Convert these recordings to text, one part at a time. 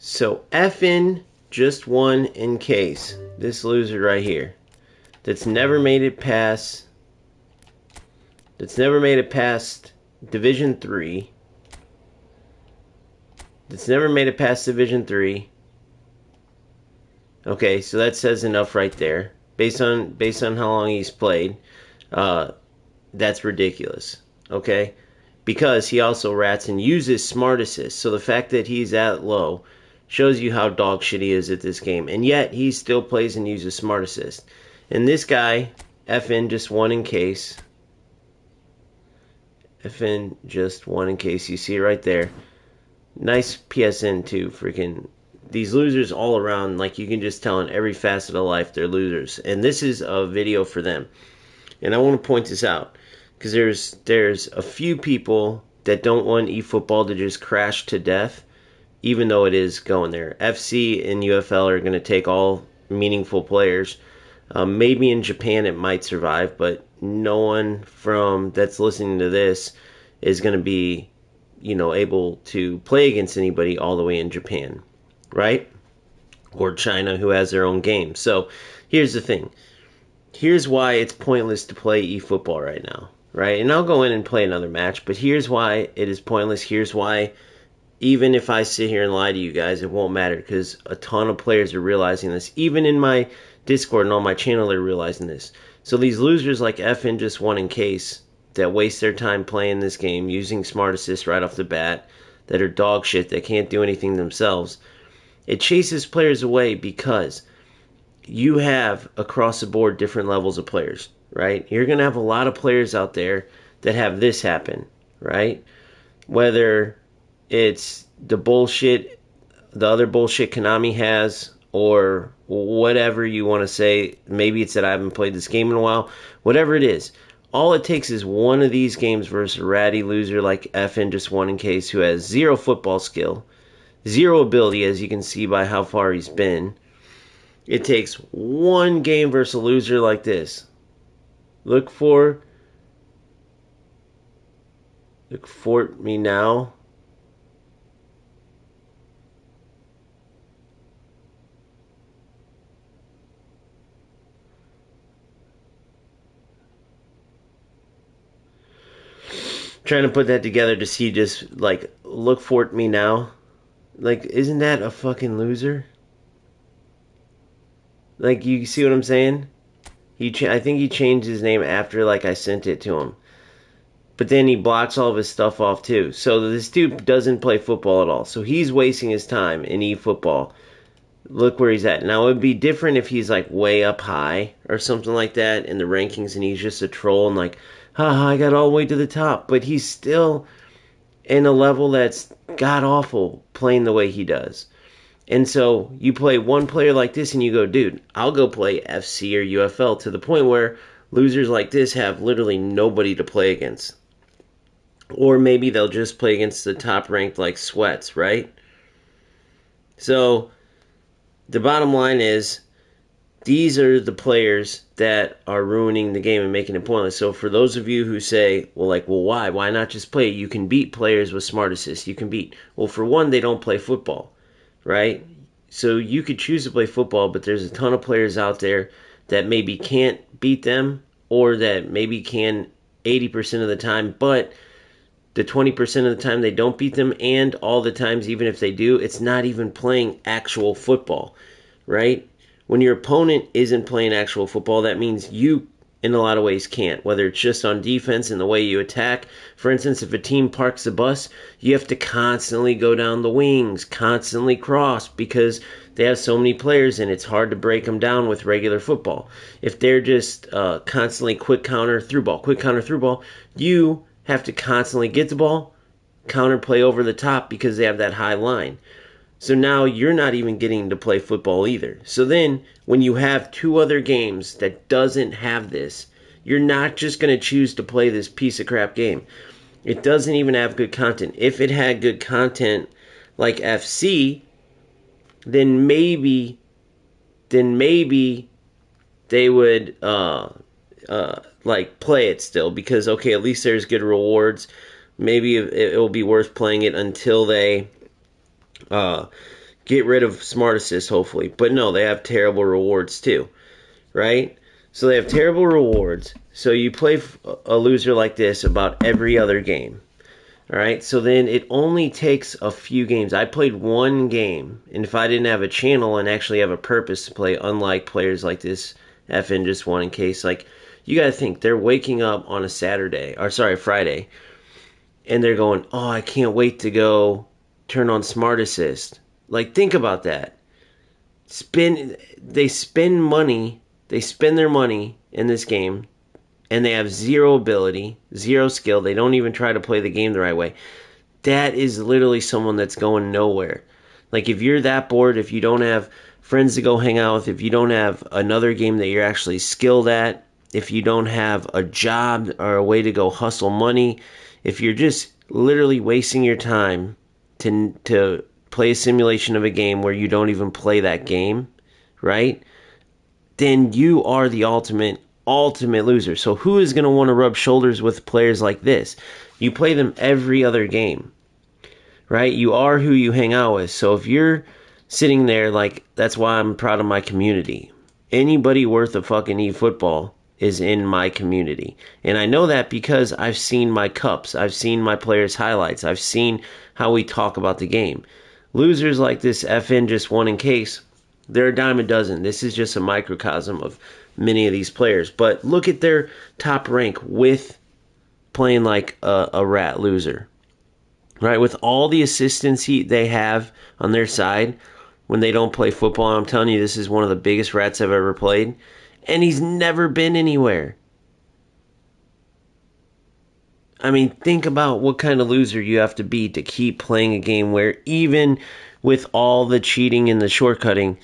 So FN just one in case. This loser right here. That's never made it past Division 3. That's never made it past Division 3. Okay, so that says enough right there. Based on how long he's played. That's ridiculous. Okay? Because he also rats and uses smart assist. So the fact that he's that low shows you how dog shit he is at this game. And yet, he still plays and uses smart assist. And this guy, FN just one in case. FN just one in case. You see it right there. Nice PSN too. Freaking these losers all around. Like you can just tell in every facet of life they're losers. And this is a video for them. And I want to point this out. Because there's a few people that don't want eFootball to just crash to death. Even though it is going there. FC and UFL are going to take all meaningful players. Maybe in Japan it might survive, but no one from that's listening to this is going to be, able to play against anybody all the way in Japan, right? Or China, who has their own game. So here's the thing. Here's why it's pointless to play eFootball right now, right? And I'll go in and play another match, but here's why it is pointless. Here's why, even if I sit here and lie to you guys, it won't matter because a ton of players are realizing this. Even in my Discord and on my channel, they're realizing this. So these losers like FN just one in case that waste their time playing this game, using smart assist right off the bat, that are dog shit, that can't do anything themselves, it chases players away because you have across the board different levels of players, right? You're going to have a lot of players out there that have this happen, right? Whether it's the other bullshit Konami has, or whatever you want to say. Maybe it's that I haven't played this game in a while. Whatever it is, all it takes is one of these games versus a ratty loser like FN just one in case, who has zero football skill, zero ability, as you can see by how far he's been. It takes one game versus a loser like this. Look for me now. Trying to put that together to see, just like, look for me now. Like, isn't that a fucking loser? Like, you see what I'm saying? I think he changed his name after, like, I sent it to him. But then he blocks all of his stuff off too. So this dude doesn't play football at all. So he's wasting his time in eFootball. Look where he's at. Now it would be different if he's like way up high or something like that in the rankings and he's just a troll and like, haha, I got all the way to the top. But he's still in a level that's god awful playing the way he does. And so you play one player like this and you go, dude, I'll go play FC or UFL, to the point where losers like this have literally nobody to play against. Or maybe they'll just play against the top ranked like Sweats, right? So the bottom line is, these are the players that are ruining the game and making it pointless. So for those of you who say, well, why? Why not just play? You can beat players with smart assists. You can beat. Well, for one, they don't play football, right? So you could choose to play football, but there's a ton of players out there that maybe can't beat them, or that maybe can 80% of the time, but the 20% of the time they don't beat them, and all the times, even if they do, it's not even playing actual football, right? When your opponent isn't playing actual football, that means you, in a lot of ways, can't. Whether it's just on defense and the way you attack. For instance, if a team parks the bus, you have to constantly go down the wings, constantly cross, because they have so many players and it's hard to break them down with regular football. If they're just constantly quick counter, through ball, you have to constantly get the ball, counter play over the top because they have that high line. So now you're not even getting to play football either. So then when you have two other games that doesn't have this, you're not just going to choose to play this piece of crap game. It doesn't even have good content. If it had good content like FC, then maybe they would play it still, because okay, at least there's good rewards. Maybe it will be worth playing it until they get rid of smart assist, hopefully. But no, they have terrible rewards too, right? So they have terrible rewards. So you play a loser like this about every other game. All right, so then it only takes a few games. I played one game, and if I didn't have a channel and actually have a purpose to play, unlike players like this fnjust1ncase, like, you got to think, they're waking up on a Friday, and they're going, oh, I can't wait to go turn on Smart Assist. Like, think about that. They spend their money in this game, and they have zero ability, zero skill. They don't even try to play the game the right way. That is literally someone that's going nowhere. Like, if you're that bored, if you don't have friends to go hang out with, if you don't have another game that you're actually skilled at, if you don't have a job or a way to go hustle money, if you're just literally wasting your time to play a simulation of a game where you don't even play that game, right? Then you are the ultimate loser. So who is going to want to rub shoulders with players like this? You play them every other game, right? You are who you hang out with. So if you're sitting there, like, that's why I'm proud of my community. Anybody worth a fucking eFootball is in my community. And I know that because I've seen my cups. I've seen my players' highlights. I've seen how we talk about the game. Losers like this fnjust1ncase, they're a dime a dozen. This is just a microcosm of many of these players. But look at their top rank with playing like a rat loser, right? With all the assistance they have on their side when they don't play football. I'm telling you, this is one of the biggest rats I've ever played. And he's never been anywhere. I mean, think about what kind of loser you have to be to keep playing a game where even with all the cheating and the shortcutting,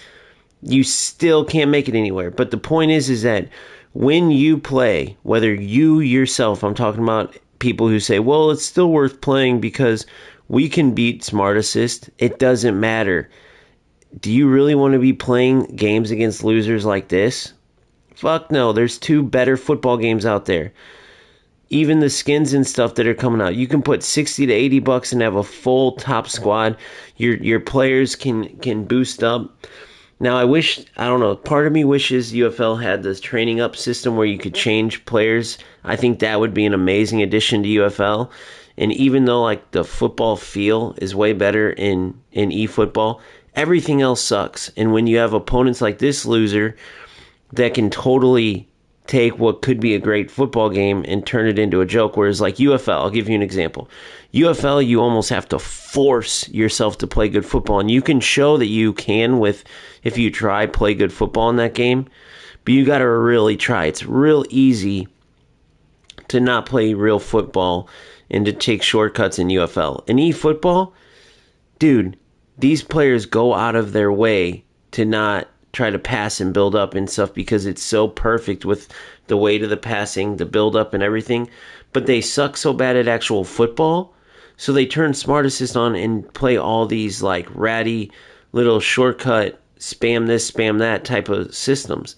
you still can't make it anywhere. But the point is that when you play, whether you yourself, I'm talking about people who say, well, it's still worth playing because we can beat Smart Assist. It doesn't matter. Do you really want to be playing games against losers like this? Fuck no. There's 2 better football games out there. Even the skins and stuff that are coming out, you can put $60 to $80 and have a full top squad. Your players can boost up. Now, I don't know, part of me wishes UFL had this training up system where you could change players. I think that would be an amazing addition to UFL. And even though, like, the football feel is way better in eFootball, everything else sucks. And when you have opponents like this loser that can totally take what could be a great football game and turn it into a joke, whereas like UFL, I'll give you an example. UFL, you almost have to force yourself to play good football, and you can show that you can if you try play good football in that game, but you got to really try. It's real easy to not play real football and to take shortcuts in UFL. In eFootball, dude, these players go out of their way to not try to pass and build up and stuff because it's so perfect with the weight of the passing, the build up and everything. But they suck so bad at actual football, so they turn Smart Assist on and play all these like ratty little shortcut, spam this, spam that type of systems.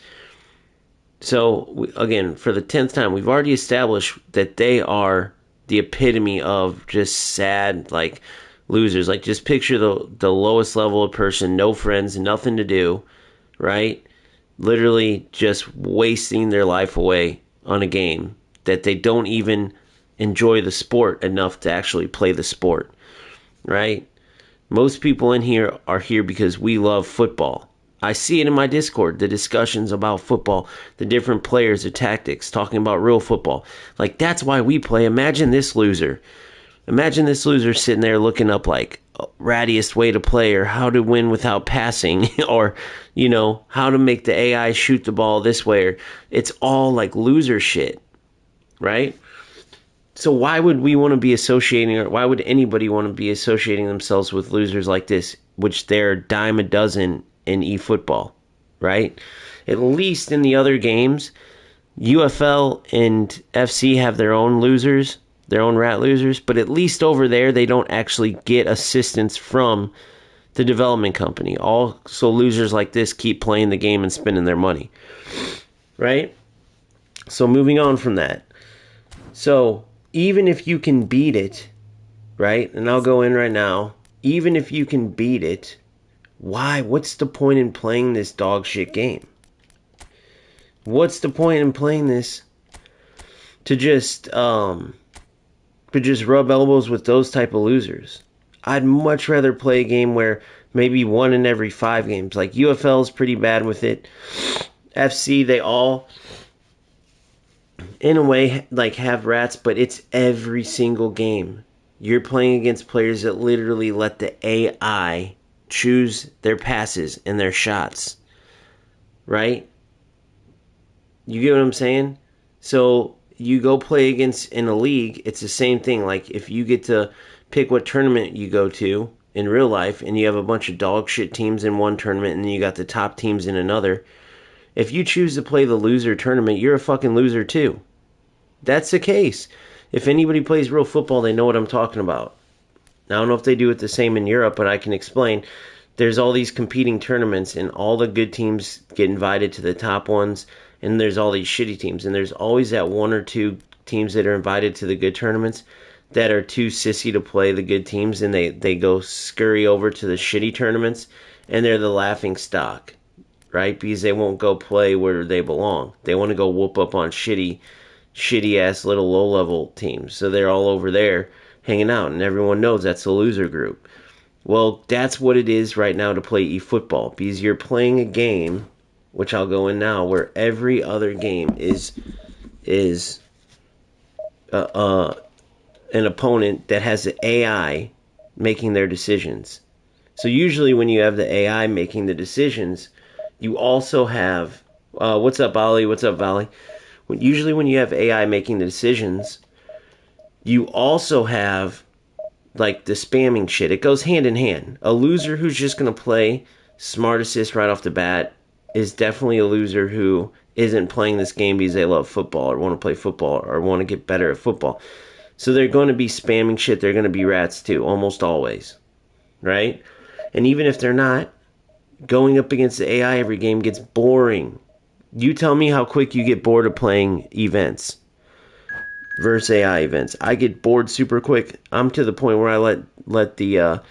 So again, for the 10th time, we've already established that they are the epitome of just sad, like, losers. Like, just picture the lowest level of person, no friends, nothing to do, right? Literally just wasting their life away on a game that they don't even enjoy the sport enough to actually play the sport, right? Most people in here are here because we love football. I see it in my Discord, the discussions about football, the different players, the tactics, talking about real football. Like, that's why we play. Imagine this loser sitting there looking up like rattiest way to play, or how to win without passing, or, you know, how to make the AI shoot the ball this way. Or it's all like loser shit, right? So why would we want to be associating, or why would anybody want to be associating themselves with losers like this, which they're a dime a dozen in eFootball, right? At least in the other games, UFL and FC have their own losers, their own rat losers, but at least over there they don't actually get assistance from the development company. Also, losers like this keep playing the game and spending their money, right? So moving on from that. So even if you can beat it, right, and I'll go in right now, even if you can beat it Why? What's the point in playing this dog shit game? What's the point in playing this to just rub elbows with those type of losers? I'd much rather play a game where maybe 1 in every 5 games. Like UFL is pretty bad with it. FC, they all in a way like have rats, but it's every single game. You're playing against players that literally let the AI choose their passes and their shots. Right? You get what I'm saying? So you go play against in a league, it's the same thing. Like if you get to pick what tournament you go to in real life and you have a bunch of dog shit teams in one tournament and then you got the top teams in another, if you choose to play the loser tournament, you're a fucking loser too. That's the case. If anybody plays real football, they know what I'm talking about. Now, I don't know if they do it the same in Europe, but I can explain. There's all these competing tournaments, and all the good teams get invited to the top ones, and there's all these shitty teams. And there's always that 1 or 2 teams that are invited to the good tournaments that are too sissy to play the good teams, and they go scurry over to the shitty tournaments, and they're the laughing stock, right? Because they won't go play where they belong. They want to go whoop up on shitty ass little low level teams. So they're all over there hanging out, and everyone knows that's a loser group. Well, that's what it is right now to play eFootball, because you're playing a game, which I'll go in now, where every other game is an opponent that has the AI making their decisions. So usually when you have the AI making the decisions, you also have what's up, Ollie? What's up, Valley? Usually when you have AI making the decisions, you also have like the spamming shit. It goes hand in hand. A loser who's just going to play smart assist right off the bat is definitely a loser who isn't playing this game because they love football or want to play football or want to get better at football. So they're going to be spamming shit. They're going to be rats too, almost always. Right? And even if they're not, going up against the AI every game gets boring. You tell me how quick you get bored of playing events versus AI events. I get bored super quick. I'm to the point where I let the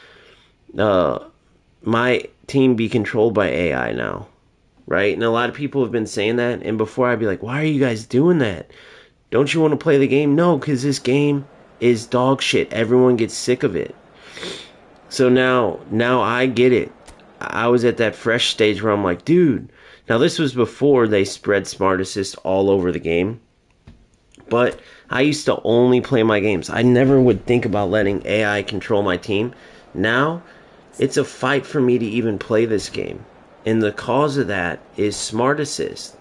my team be controlled by AI now, right? And a lot of people have been saying that. And before I'd be like, why are you guys doing that? Don't you want to play the game? No, because this game is dog shit. Everyone gets sick of it. So now I get it. I was at that fresh stage where I'm like, dude. Now this was before they spread Smart Assist all over the game. But I used to only play my games. I never would think about letting AI control my team. Now, it's a fight for me to even play this game. And the cause of that is Smart Assist.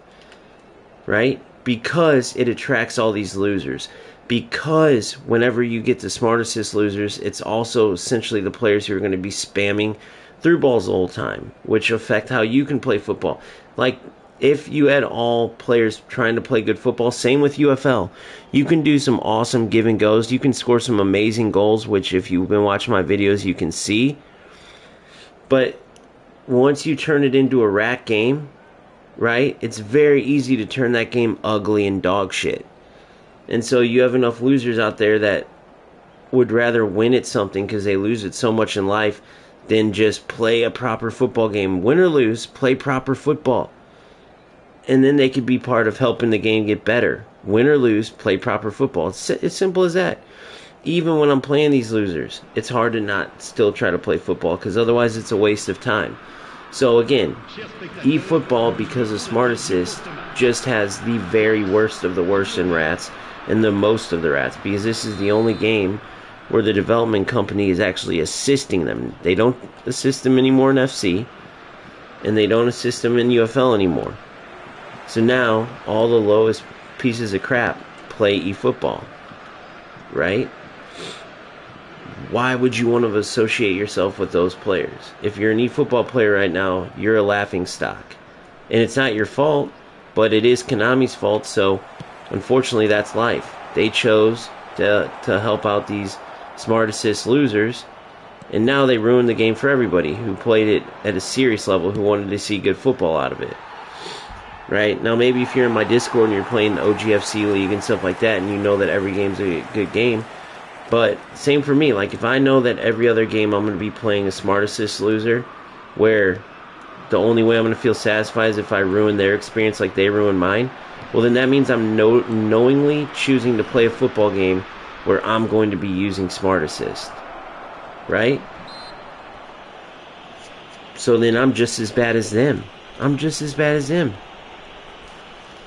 Right? Because it attracts all these losers. Because whenever you get the Smart Assist losers, it's also essentially the players who are going to be spamming through balls the whole time, which affect how you can play football. Like, if you had all players trying to play good football, same with UFL. You can do some awesome give and goes. You can score some amazing goals, which if you've been watching my videos, you can see. But once you turn it into a rat game, right, it's very easy to turn that game ugly and dog shit. And so you have enough losers out there that would rather win at something because they lose it so much in life than just play a proper football game. Win or lose, play proper football. And then they could be part of helping the game get better. Win or lose, play proper football. It's simple as that. Even when I'm playing these losers, it's hard to not still try to play football because otherwise it's a waste of time. So again, eFootball, because of Smart Assist, just has the very worst of the worst in rats and the most of the rats, because this is the only game where the development company is actually assisting them. They don't assist them anymore in FC, and they don't assist them in UFL anymore. So now, all the lowest pieces of crap play eFootball, right? Why would you want to associate yourself with those players? If you're an eFootball player right now, you're a laughing stock. And it's not your fault, but it is Konami's fault, so unfortunately that's life. They chose to help out these Smart Assist losers, and now they ruined the game for everybody who played it at a serious level, who wanted to see good football out of it. Right? Now maybe if you're in my Discord and you're playing the OGFC League and stuff like that, and you know that every game's a good game, but same for me. Like, if I know that every other game I'm going to be playing a Smart Assist loser, where the only way I'm going to feel satisfied is if I ruin their experience like they ruin mine, well, then that means I'm knowingly choosing to play a football game where I'm going to be using Smart Assist, right? So then I'm just as bad as them. I'm just as bad as them.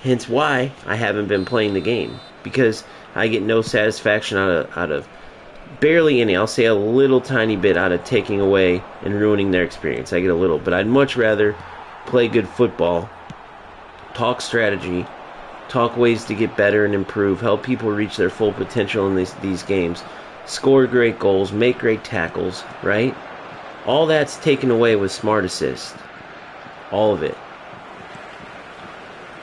Hence why I haven't been playing the game, because I get no satisfaction out of barely any. I'll say a little tiny bit out of taking away and ruining their experience. I get a little, but I'd much rather play good football, talk strategy, talk ways to get better and improve, help people reach their full potential in these games, score great goals, make great tackles, right? All that's taken away with Smart Assist. All of it.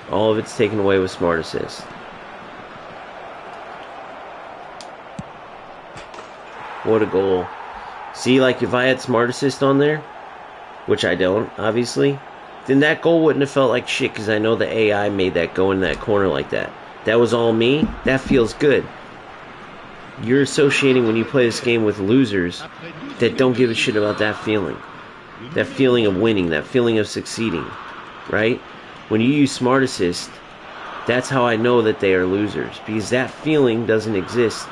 All of it's taken away with Smart Assist. What a goal. See, like, if I had Smart Assist on there, which I don't, obviously, then that goal wouldn't have felt like shit, because I know the AI made that go in that corner like that. That was all me. That feels good. You're associating, when you play this game, with losers that don't give a shit about that feeling. That feeling of winning, that feeling of succeeding, right? When you use Smart Assist, that's how I know that they are losers, because that feeling doesn't exist.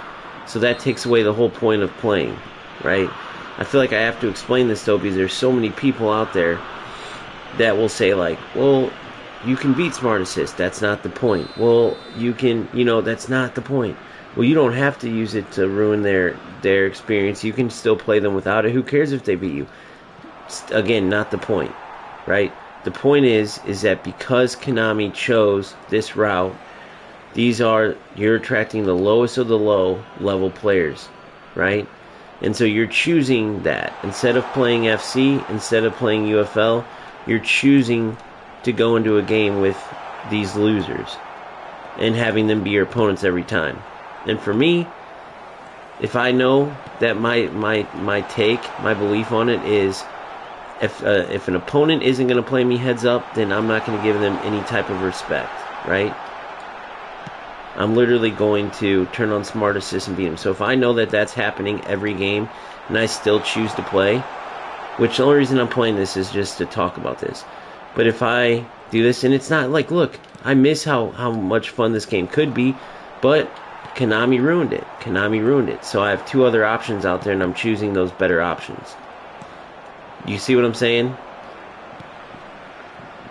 So that takes away the whole point of playing, right? I feel like I have to explain this, though, because there's so many people out there that will say, like, well, you can beat Smart Assist. That's not the point. Well, you can, that's not the point. Well, you don't have to use it to ruin their experience. You can still play them without it. Who cares if they beat you? Again, not the point, right? The point is that because Konami chose this route, you're attracting the lowest of the low level players, right? And so you're choosing that. Instead of playing FC, instead of playing UFL, you're choosing to go into a game with these losers and having them be your opponents every time. And for me, if I know that my take, my belief on it is, if an opponent isn't going to play me heads up, then I'm not going to give them any type of respect, right? I'm literally going to turn on Smart Assist and beat them. So if I know that that's happening every game, and I still choose to play, which the only reason I'm playing this is just to talk about this. But if I do this, and it's not like, look, I miss how much fun this game could be, but Konami ruined it. Konami ruined it. So I have two other options out there, and I'm choosing those better options. You see what I'm saying?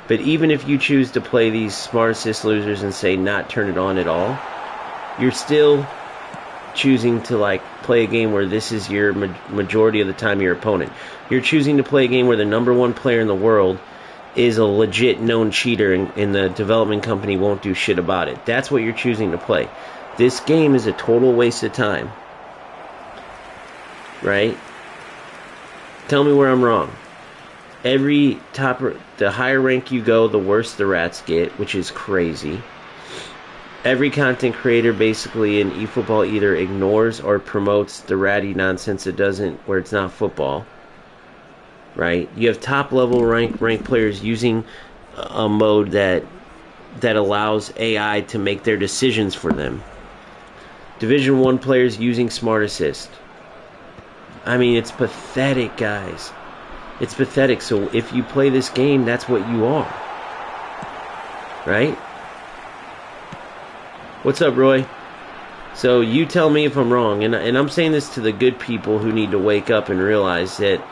But even if you choose to play these Smart Assist losers and say not turn it on at all, you're still choosing to, like, play a game where this is your majority of the time your opponent. You're choosing to play a game where the #1 player in the world is a legit known cheater, and the development company won't do shit about it. That's what you're choosing to play. This game is a total waste of time, right? Tell me where I'm wrong. The higher rank you go, the worse the rats get, which is crazy. Every content creator basically in eFootball either ignores or promotes the ratty nonsense it doesn't, where it's not football, right? You have top level rank players using a mode that allows AI to make their decisions for them. Division 1 players using Smart Assist. I mean, it's pathetic, guys. It's pathetic. So if you play this game, that's what you are, right? What's up, Roy? So you tell me if I'm wrong, and I'm saying this to the good people who need to wake up and realize that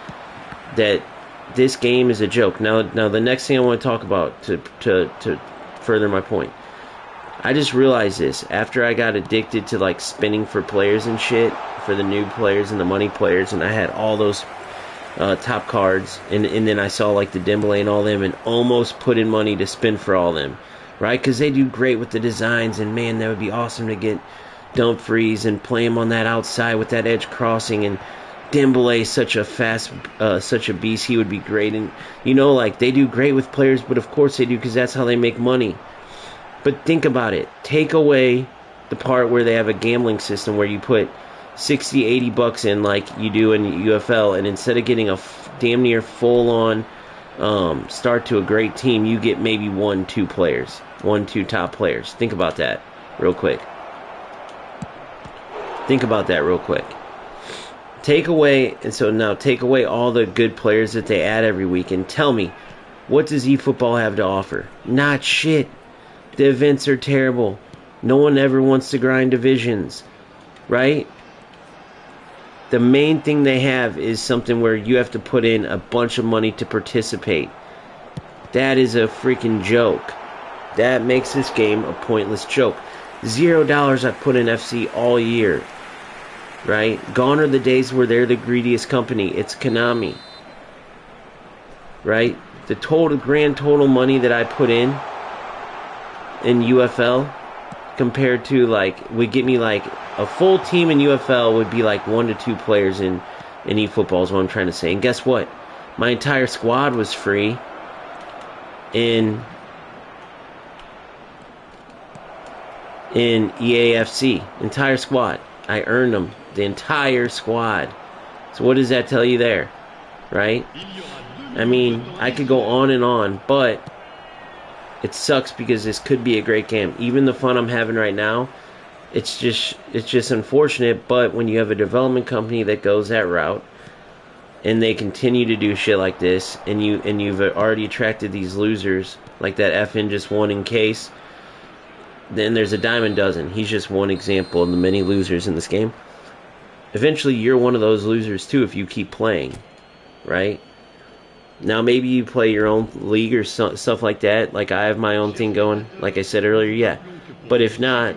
this game is a joke. Now the next thing I want to talk about to further my point, I just realized this after I got addicted to, like, spinning for players and shit, for the new players and the money players, and I had all those top cards, and then I saw, like, the Dembele and all them, and almost put in money to spin for all them, right? Because they do great with the designs, and man, that would be awesome to get Dumfries and play him on that outside with that edge crossing, and Dembele is such a fast, such a beast, he would be great. And like, they do great with players, but of course they do, because that's how they make money. But think about it. Take away the part where they have a gambling system where you put 60, 80 bucks in, like you do in UFL, and instead of getting a damn near full-on start to a great team, you get maybe 1-2 players, 1-2 top players. Think about that real quick. Take away, and so now take away all the good players that they add every week and tell me, what does eFootball have to offer? Not shit. The events are terrible. No one ever wants to grind divisions, right? The main thing they have is something where you have to put in a bunch of money to participate. That is a freaking joke. That makes this game a pointless joke. $0 I've put in FC all year, right? Gone are the days where they're the greediest company. It's Konami, right? The grand total money that I put in UFL compared to would get me a full team in UFL would be 1 to 2 players in eFootball is what I'm trying to say. And guess what? My entire squad was free in EAFC. Entire squad. I earned them. The entire squad. So what does that tell you there? Right? I mean, I could go on and on, but it sucks because this could be a great game. Even the fun I'm having right now, it's just unfortunate, but when you have a development company that goes that route and they continue to do shit like this, and you've already attracted these losers like that fnjust1ncase, then there's a dime a dozen. He's just one example of the many losers in this game. Eventually you're one of those losers too if you keep playing, right? Now maybe you play your own league or stuff like that, like I have my own thing going, like I said earlier, yeah. But if not,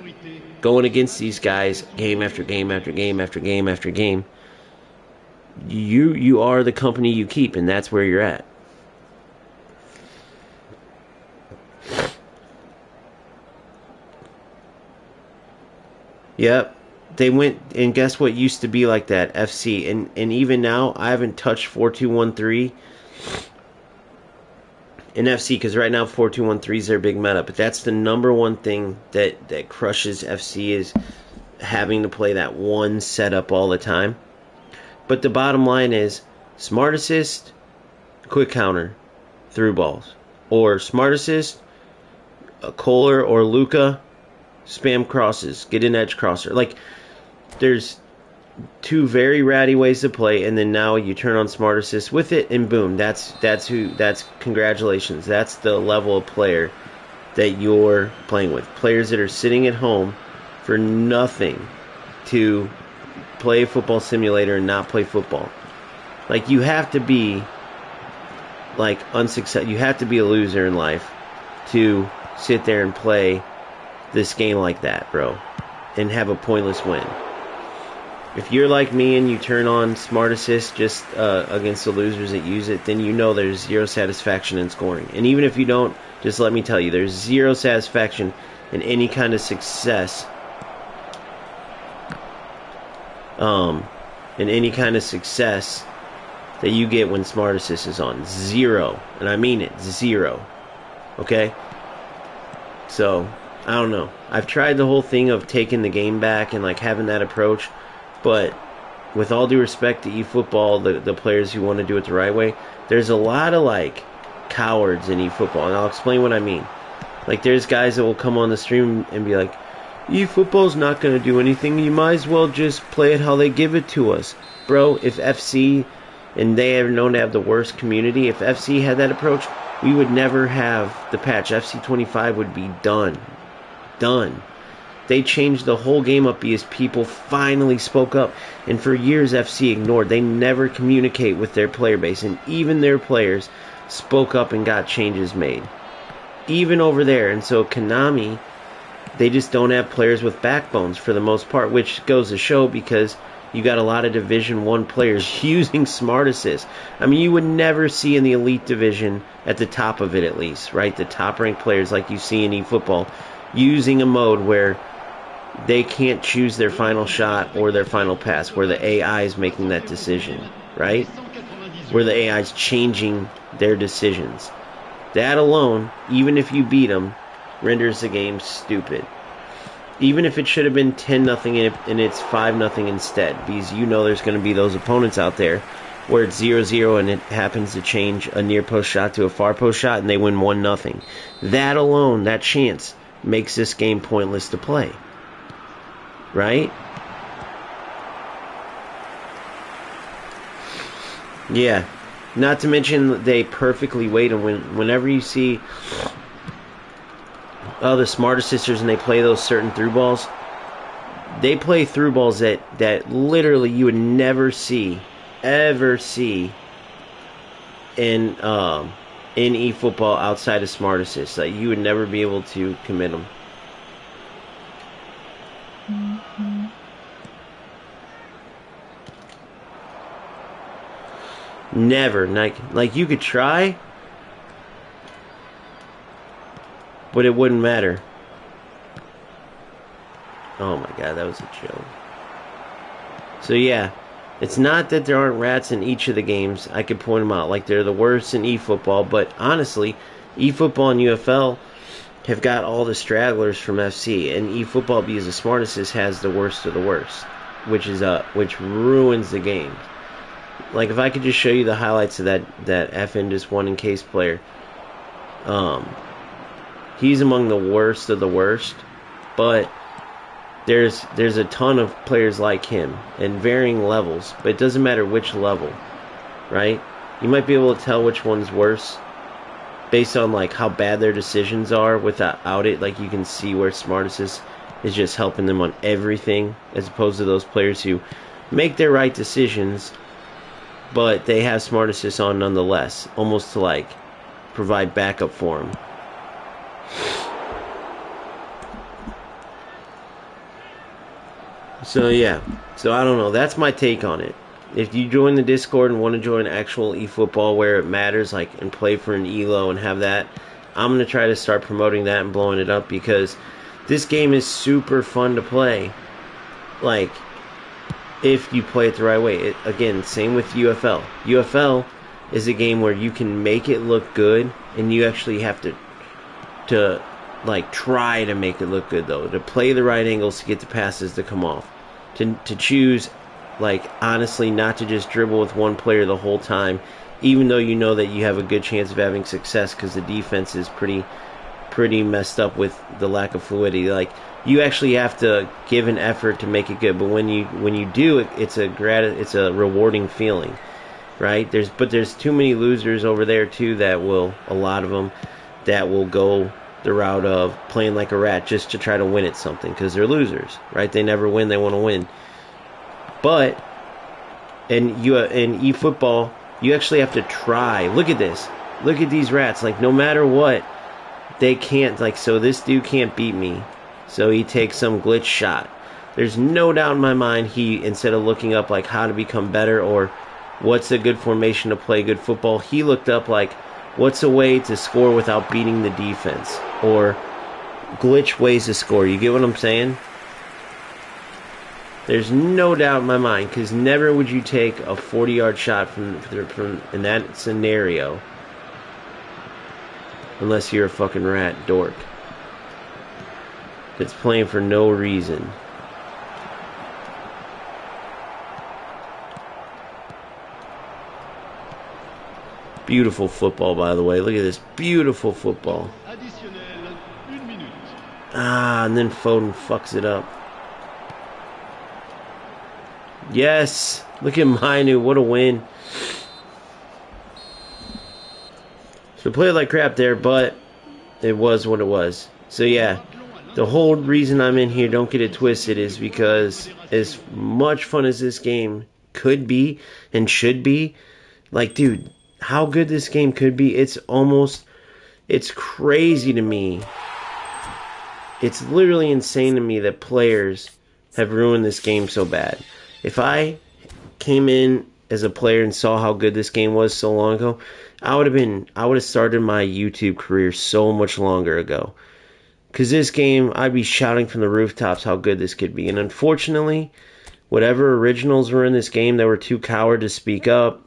going against these guys game after game after game after game after game, you are the company you keep, and that's where you're at. Yep. They went, and guess what used to be like that? FC. And even now, I haven't touched 4213 in FC, because right now 4213 is their big meta. But that's the number one thing that crushes FC, is having to play that one setup all the time. But the bottom line is, smart assist, quick counter, through balls. Or smart assist, Kohler or Luka, spam crosses, get an edge crosser. There's two very ratty ways to play, and then now you turn on smart assist with it, and boom, that's congratulations. That's the level of player that you're playing with. Players that are sitting at home for nothing to play a football simulator and not play football. You have to be unsuccessful. You have to be a loser in life to sit there and play this game like that, bro, and have a pointless win. If you're like me and you turn on smart assist just against the losers that use it, then you know there's zero satisfaction in scoring. And even if you don't, just let me tell you, there's zero satisfaction in any kind of success. That you get when smart assist is on. Zero. And I mean it. Zero. Okay? So, I don't know. I've tried the whole thing of taking the game back and having that approach. But with all due respect to eFootball, the players who want to do it the right way, there's a lot of cowards in eFootball, and I'll explain what I mean. There's guys that will come on the stream and be like, eFootball's not going to do anything, you might as well just play it how they give it to us. Bro, if FC, and they are known to have the worst community, if FC had that approach, we would never have the patch. FC 25 would be done. Done. They changed the whole game up because people finally spoke up. And for years, FC ignored. They never communicate with their player base. And even their players spoke up and got changes made. Even over there. And so Konami, they just don't have players with backbones for the most part. Which goes to show, because you got a lot of Division 1 players using smart assist. I mean, you would never see in the Elite Division, at the top of it at least, right? The top ranked players like you see in eFootball, using a mode where they can't choose their final shot or their final pass, where the AI is making that decision, right? Where the AI is changing their decisions. That alone, even if you beat them, renders the game stupid. Even if it should have been 10-0 and it's 5-0 instead, because you know there's going to be those opponents out there where it's 0-0 and it happens to change a near post shot to a far post shot and they win 1-0. That alone, that chance, makes this game pointless to play. Right? Yeah. Not to mention they perfectly weight them. Whenever you see the Smarter Sisters and they play those certain through balls, they play through balls that literally you would never see, ever see in eFootball outside of Smart Assist. Like you would never be able to commit them. Never. Like you could try, but it wouldn't matter. Oh my god, that was a joke. So yeah, it's not that there aren't rats in each of the games. I could point them out. Like they're the worst in eFootball, but honestly, eFootball and UFL have got all the stragglers from FC, and eFootball, because the Smart Assist has the worst of the worst, which ruins the game. Like if I could just show you the highlights of that fnjust1ncase player, he's among the worst of the worst, but there's a ton of players like him in varying levels, but it doesn't matter which level, right? You might be able to tell which one's worse based on like how bad their decisions are without it. Like you can see where Smart Assist is just helping them on everything, as opposed to those players who make their right decisions, but they have Smart Assist on nonetheless, almost to like provide backup for them. So yeah, so I don't know. That's my take on it. If you join the Discord and want to join actual eFootball where it matters, like and play for an ELO and have that, I'm gonna try to start promoting that and blowing it up because this game is super fun to play. Like if you play it the right way. Again, same with UFL. UFL is a game where you can make it look good, and you actually have to like try to make it look good though, to play the right angles to get the passes to come off, to choose like honestly not to just dribble with one player the whole time, even though you know that you have a good chance of having success because the defense is pretty messed up with the lack of fluidity. Like you actually have to give an effort to make it good, but when you do it, it's a rewarding feeling, right? There's too many losers over there too a lot of them that will go the route of playing like a rat just to try to win at something because they're losers, right? They never win, they want to win. But in eFootball, you actually have to try. Look at this. Look at these rats. Like no matter what, they can't. Like so, this dude can't beat me. So he takes some glitch shot. There's no doubt in my mind he, instead of looking up like how to become better or what's a good formation to play good football, he looked up like what's a way to score without beating the defense, or glitch ways to score. You get what I'm saying? There's no doubt in my mind, because never would you take a 40-yard shot from in that scenario unless you're a fucking rat dork that's playing for no reason. Beautiful football, by the way. Look at this beautiful football. And then Foden fucks it up. Yes! Look at Mainu. What a win. So played like crap there, but it was what it was. So yeah, the whole reason I'm in here, don't get it twisted, is because as much fun as this game could be and should be, like, dude, how good this game could be, it's crazy to me. It's literally insane to me that players have ruined this game so bad. If I came in as a player and saw how good this game was so long ago, I would have started my YouTube career so much longer ago. Because this game, I'd be shouting from the rooftops how good this could be. And unfortunately, whatever originals were in this game that were too coward to speak up,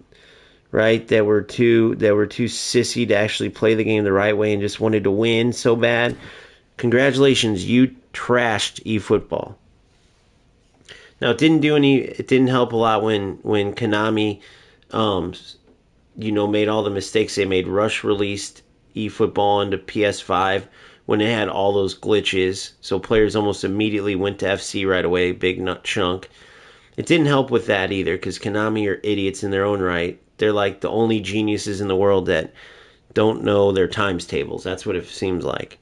right? That were too sissy to actually play the game the right way and just wanted to win so bad. Congratulations, you trashed eFootball. Now it didn't help a lot when Konami made all the mistakes they made. Rush released eFootball into PS5 when it had all those glitches, so players almost immediately went to FC right away, big nut chunk. It didn't help with that either, because Konami are idiots in their own right. They're like the only geniuses in the world that don't know their times tables. That's what it seems like.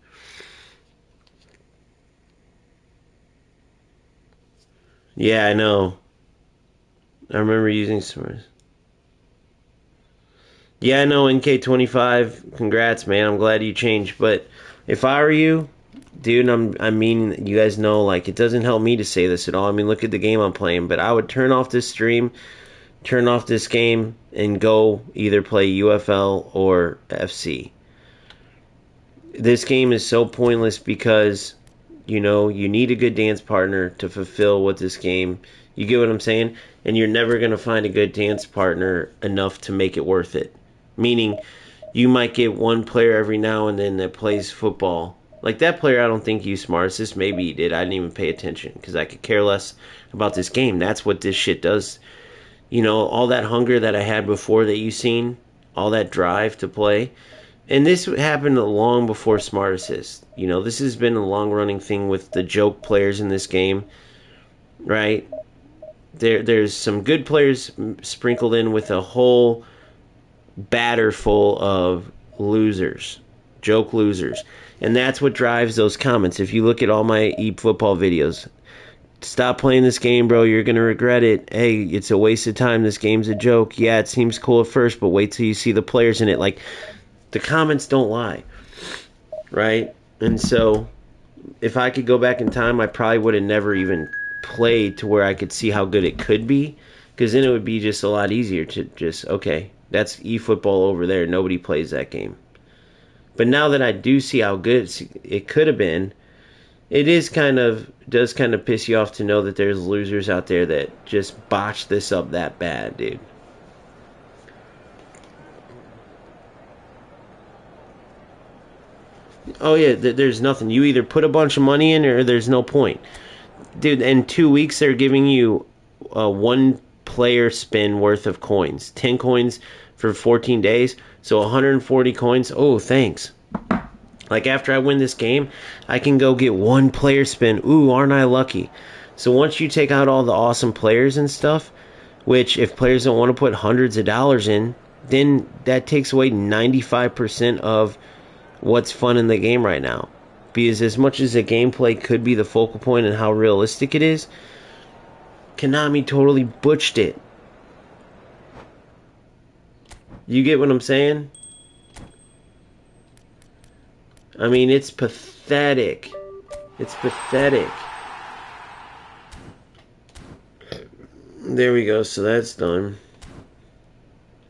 Yeah, I know. I remember using some. Yeah, I know, NK25. Congrats, man. I'm glad you changed. But if I were you, dude, I mean, you guys know, like, it doesn't help me to say this at all. I mean, look at the game I'm playing. But I would turn off this stream, turn off this game, and go either play UFL or FC. This game is so pointless because, you need a good dance partner to fulfill what this game. You get what I'm saying? And you're never going to find a good dance partner enough to make it worth it. Meaning, you might get one player every now and then that plays football. Like that player, I don't think used Smart Assist. Maybe he did. I didn't even pay attention because I could care less about this game. That's what this shit does. All that hunger that I had before that you seen, all that drive to play. And this happened long before Smart Assist. This has been a long running thing with the joke players in this game, right? There's some good players sprinkled in with a whole batter full of losers, joke losers. And that's what drives those comments. If you look at all my eFootball videos, stop playing this game, bro. You're going to regret it. Hey, it's a waste of time. This game's a joke. Yeah, it seems cool at first, but wait till you see the players in it. Like, the comments don't lie, right? And so, if I could go back in time, I probably would have never even played to where I could see how good it could be, because then it would be just a lot easier to just, okay, that's eFootball over there. Nobody plays that game. But now that I do see how good it could have been, it does kind of piss you off to know that there's losers out there that just botch this up that bad, dude. Oh yeah, there's nothing. You either put a bunch of money in or there's no point. Dude, in 2 weeks they're giving you one player spin worth of coins. 10 coins for 14 days. So 140 coins. Oh, thanks. Like after I win this game, I can go get one player spin. Ooh, aren't I lucky? So once you take out all the awesome players and stuff, which if players don't want to put hundreds of dollars in, then that takes away 95% of what's fun in the game right now. Because as much as the gameplay could be the focal point and how realistic it is, Konami totally butched it. You get what I'm saying? I mean, it's pathetic. It's pathetic. There we go, so that's done.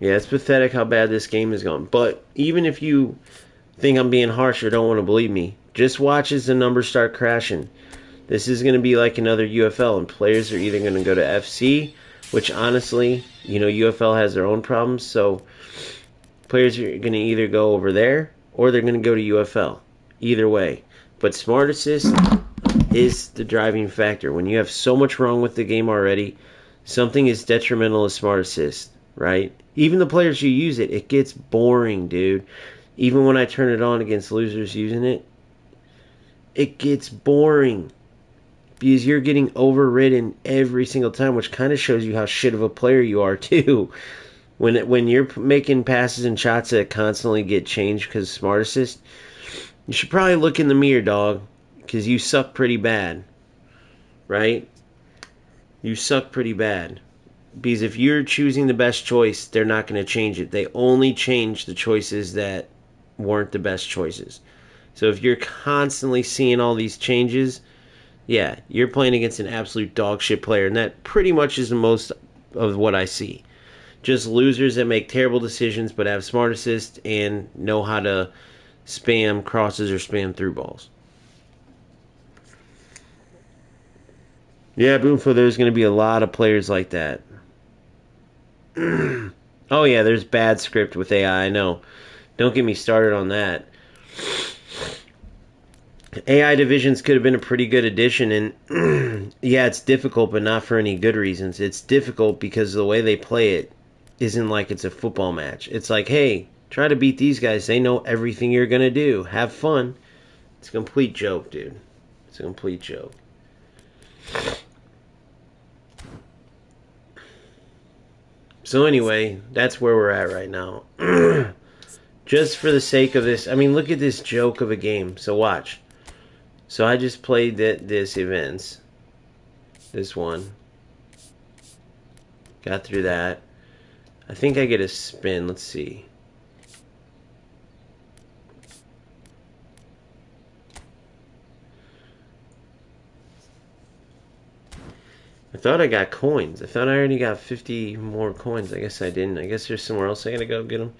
Yeah, it's pathetic how bad this game is going. But even if you think I'm being harsh or don't want to believe me, just watch as the numbers start crashing. This is going to be like another UFL, and players are either going to go to FC, which honestly, UFL has their own problems, so players are going to either go over there or they're going to go to UFL. Either way. But Smart Assist is the driving factor. When you have so much wrong with the game already, something is detrimental to Smart Assist, right? Even the players who use it, it gets boring, dude. Even when I turn it on against losers using it, it gets boring. Because you're getting overridden every single time, which kind of shows you how shit of a player you are, too. When you're making passes and shots that constantly get changed because of Smart Assist, you should probably look in the mirror, dog, because you suck pretty bad, right? You suck pretty bad. Because if you're choosing the best choice, they're not going to change it. They only change the choices that weren't the best choices. So if you're constantly seeing all these changes, yeah, you're playing against an absolute dog shit player, and that pretty much is the most of what I see. Just losers that make terrible decisions but have Smart Assist and know how to spam crosses or spam through balls. Yeah, Boomfo, there's going to be a lot of players like that. Oh yeah, there's bad script with AI, I know. Don't get me started on that. AI divisions could have been a pretty good addition, and yeah, it's difficult, but not for any good reasons. It's difficult because the way they play it isn't like it's a football match. It's like, hey, try to beat these guys. They know everything you're going to do. Have fun. It's a complete joke, dude. It's a complete joke. So anyway, that's where we're at right now. Just for the sake of this, I mean, look at this joke of a game. So watch. So I just played this events. This one. Got through that. I think I get a spin. Let's see. I thought I got coins. I thought I already got 50 more coins. I guess I didn't. I guess there's somewhere else I gotta go get them.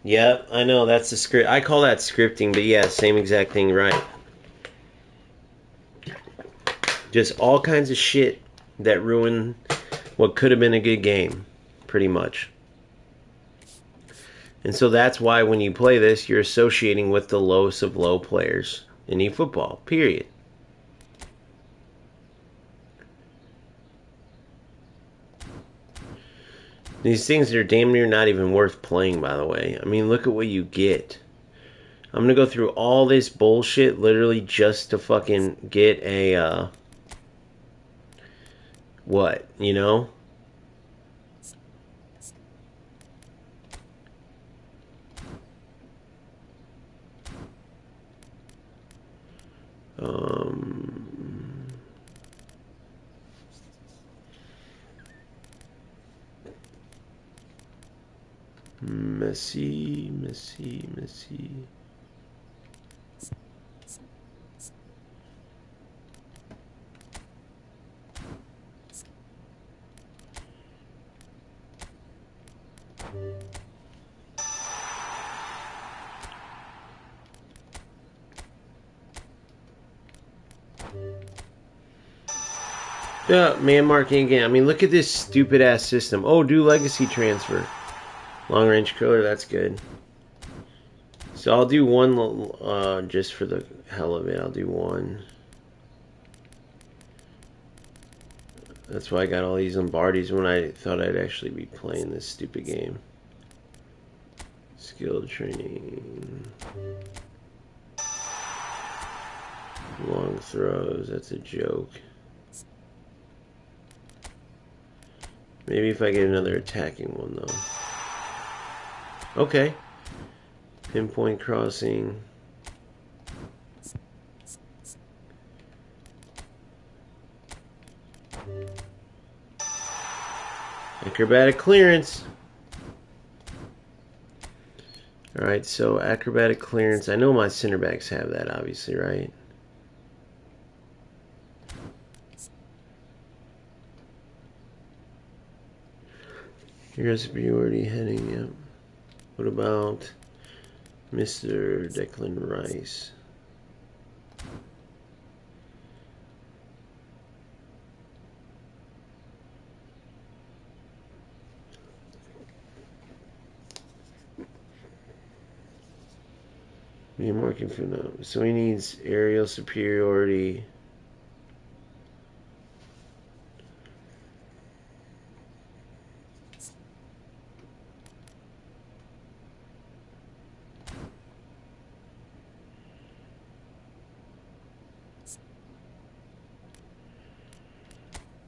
Yep, I know. That's the script. I call that scripting, but yeah, same exact thing, right. Just all kinds of shit that ruin what could have been a good game, pretty much. And so that's why when you play this, you're associating with the lowest of low players in eFootball, period. These things are damn near not even worth playing, by the way. I mean, look at what you get. I'm going to go through all this bullshit literally just to fucking get a, what, you know? Messi. Yeah, man marking again. I mean, look at this stupid ass system. Oh, do legacy transfer. Long range killer, that's good. So I'll do one just for the hell of it. I'll do one. That's why I got all these Lombardis when I thought I'd actually be playing this stupid game. Skill training. Long throws, that's a joke. Maybe if I get another attacking one, though. Okay. Pinpoint crossing. Acrobatic clearance. Alright, so acrobatic clearance. I know my center backs have that, obviously, right? Here's superiority heading, yep. What about Mr. Declan Rice? I'm working for now. So he needs aerial superiority.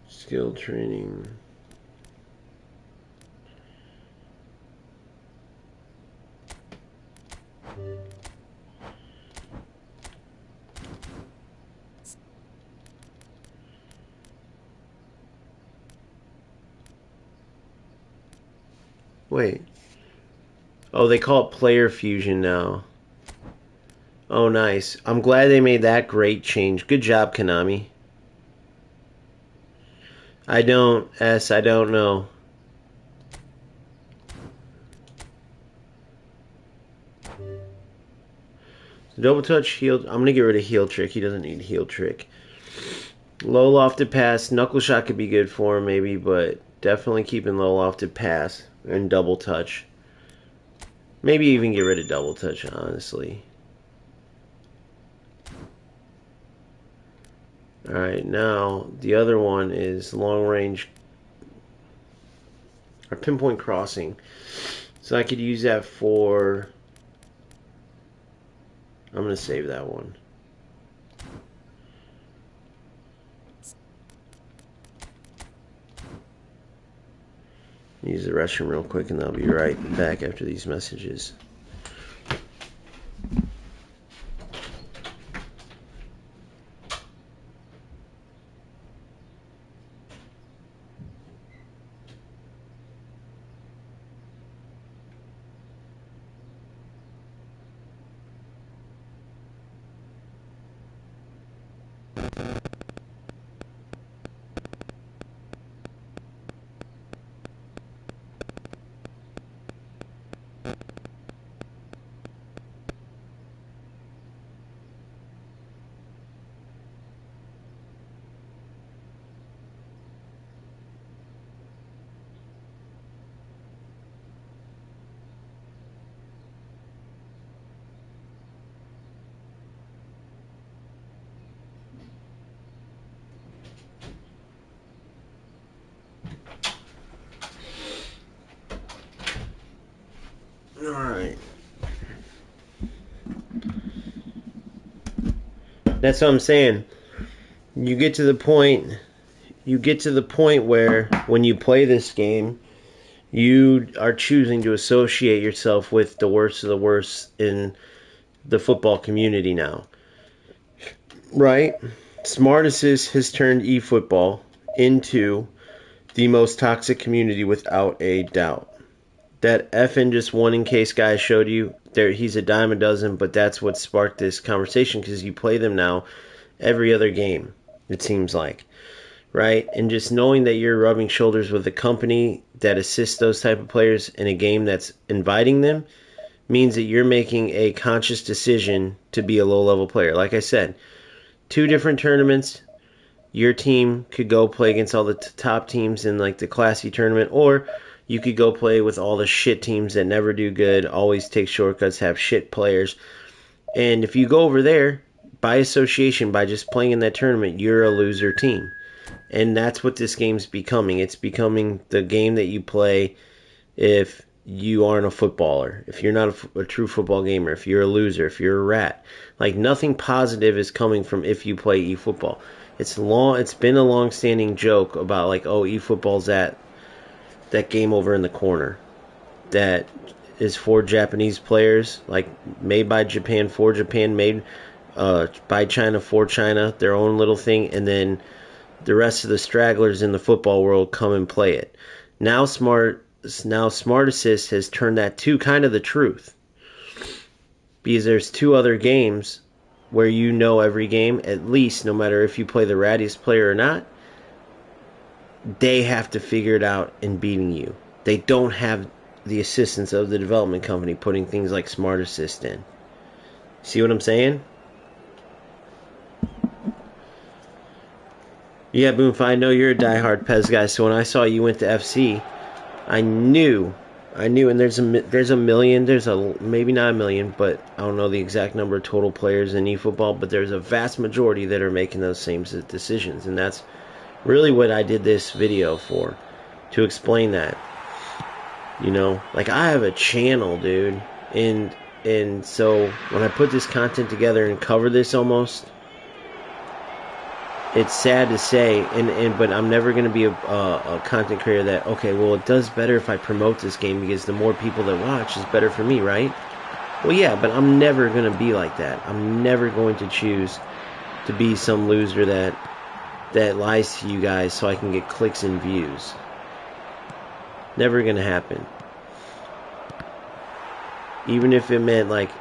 Skill training. Wait. Oh, they call it player fusion now. Oh, nice. I'm glad they made that great change. Good job, Konami. I don't know. Double touch, heal. I'm going to get rid of heel trick. He doesn't need heel trick. Low lofted pass. Knuckle shot could be good for him, maybe, but definitely keeping low lofted pass and double touch. Maybe even get rid of double touch, honestly. Alright, now the other one is long range or pinpoint crossing. So I could use that for... I'm going to save that one. Use the restroom real quick and I'll be right back after these messages. Alright. That's what I'm saying. You get to the point where when you play this game, you are choosing to associate yourself with the worst of the worst in the football community now. Right? Smart Assist has turned eFootball into the most toxic community without a doubt. That fnjust1ncase guy showed you, there he's a dime a dozen, but that's what sparked this conversation because you play them now every other game, it seems like. Right? And just knowing that you're rubbing shoulders with a company that assists those type of players in a game that's inviting them means that you're making a conscious decision to be a low-level player. Like I said, 2 different tournaments, your team could go play against all the top teams in like the classy tournament, or you could go play with all the shit teams that never do good, always take shortcuts, have shit players. And if you go over there, by association, by just playing in that tournament, you're a loser team. And that's what this game's becoming. It's becoming the game that you play if you aren't a footballer, if you're not a true football gamer, if you're a loser, if you're a rat. Like, nothing positive is coming from if you play eFootball. It's been a long-standing joke about, like, oh, eFootball's that game over in the corner that is for Japanese players, like made by Japan for Japan, made by China for China, their own little thing, and then the rest of the stragglers in the football world come and play it. Now Smart Assist has turned that to kind of the truth, because there's 2 other games where you know every game, at least, no matter if you play the rattiest player or not, they have to figure it out in beating you. They don't have the assistance of the development company putting things like Smart Assist in. See what I'm saying? Yeah, Boomfi, I know you're a diehard Pez guy, so when I saw you went to FC, I knew, and there's a million, maybe not a million, but I don't know the exact number of total players in eFootball, but there's a vast majority that are making those same decisions, and that's really what I did this video for, to explain that. You know, like, I have a channel, dude, and so when I put this content together and cover this almost, it's sad to say, but I'm never going to be a content creator that, okay, well, it does better if I promote this game because the more people that watch is better for me, right? Well, yeah, but I'm never going to be like that. I'm never going to choose to be some loser that lies to you guys so I can get clicks and views. Never going to happen. Even if it meant, like,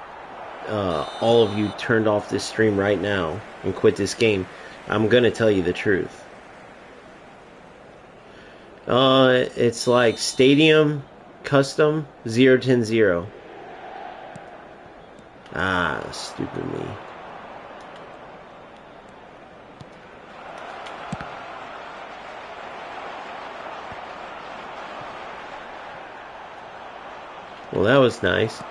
all of you turned off this stream right now and quit this game, I'm going to tell you the truth. It's like Stadium Custom 0100. Ah, stupid me. Well, that was nice.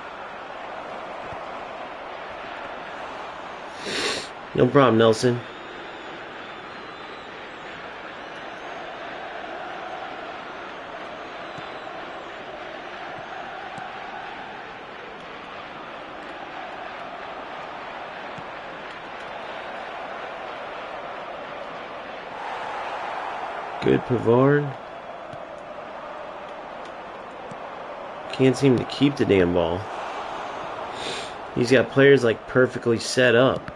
No problem, Nelson. Good, Pavard. Can't seem to keep the damn ball. He's got players like perfectly set up.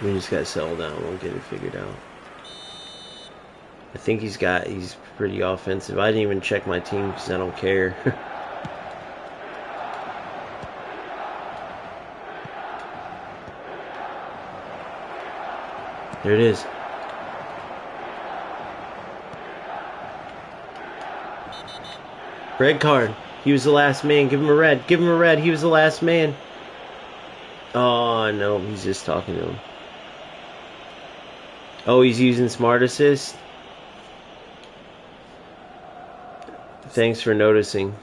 We just gotta settle down. We'll get it figured out. I think he's pretty offensive. I didn't even check my team because I don't care. There it is. Red card. He was the last man. Give him a red. Give him a red. He was the last man. Oh, no. He's just talking to him. Oh, he's using Smart Assist. Thanks for noticing.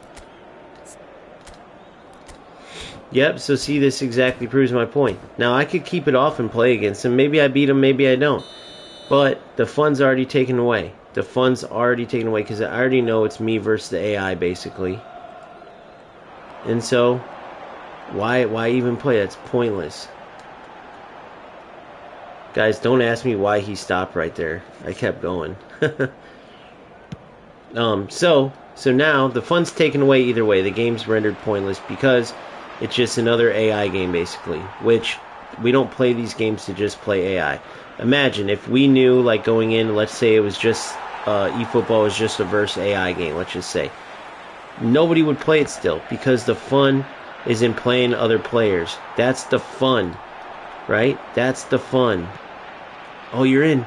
Yep, so see, this exactly proves my point. Now, I could keep it off and play against him. Maybe I beat him, maybe I don't. But the fun's already taken away. The fun's already taken away because I already know it's me versus the AI, basically. And so, why even play? That's pointless. Guys, don't ask me why he stopped right there. I kept going. So now the fun's taken away either way. The game's rendered pointless because it's just another AI game, basically. Which we don't play these games to just play AI. Imagine if we knew, like, going in, let's say it was just eFootball was just a verse AI game. Let's just say nobody would play it still because the fun is in playing other players. That's the fun, right? That's the fun. Oh, you're in.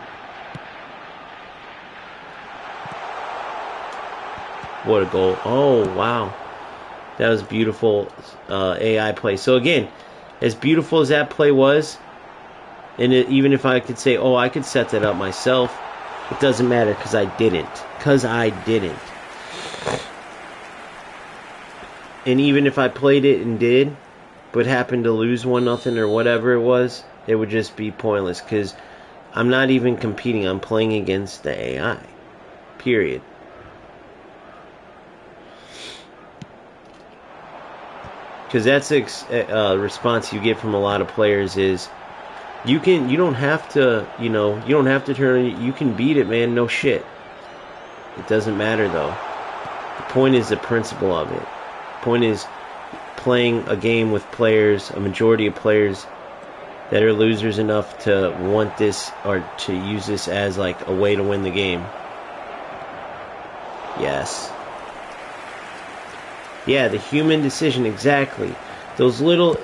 What a goal. Oh, wow. That was beautiful AI play. So, again, as beautiful as that play was, and even if I could say, oh, I could set that up myself, it doesn't matter because I didn't. Because I didn't. And even if I played it and did, but happened to lose 1-0 or whatever it was, it would just be pointless because I'm not even competing. I'm playing against the AI. Period. Because that's a response you get from a lot of players is you don't have to, you don't have to turn, you can beat it, man, no shit. It doesn't matter though. The point is the principle of it. The point is playing a game with players, a majority of players that are losers enough to want this or to use this as like a way to win the game. Yes. Yeah, the human decision, exactly. Those little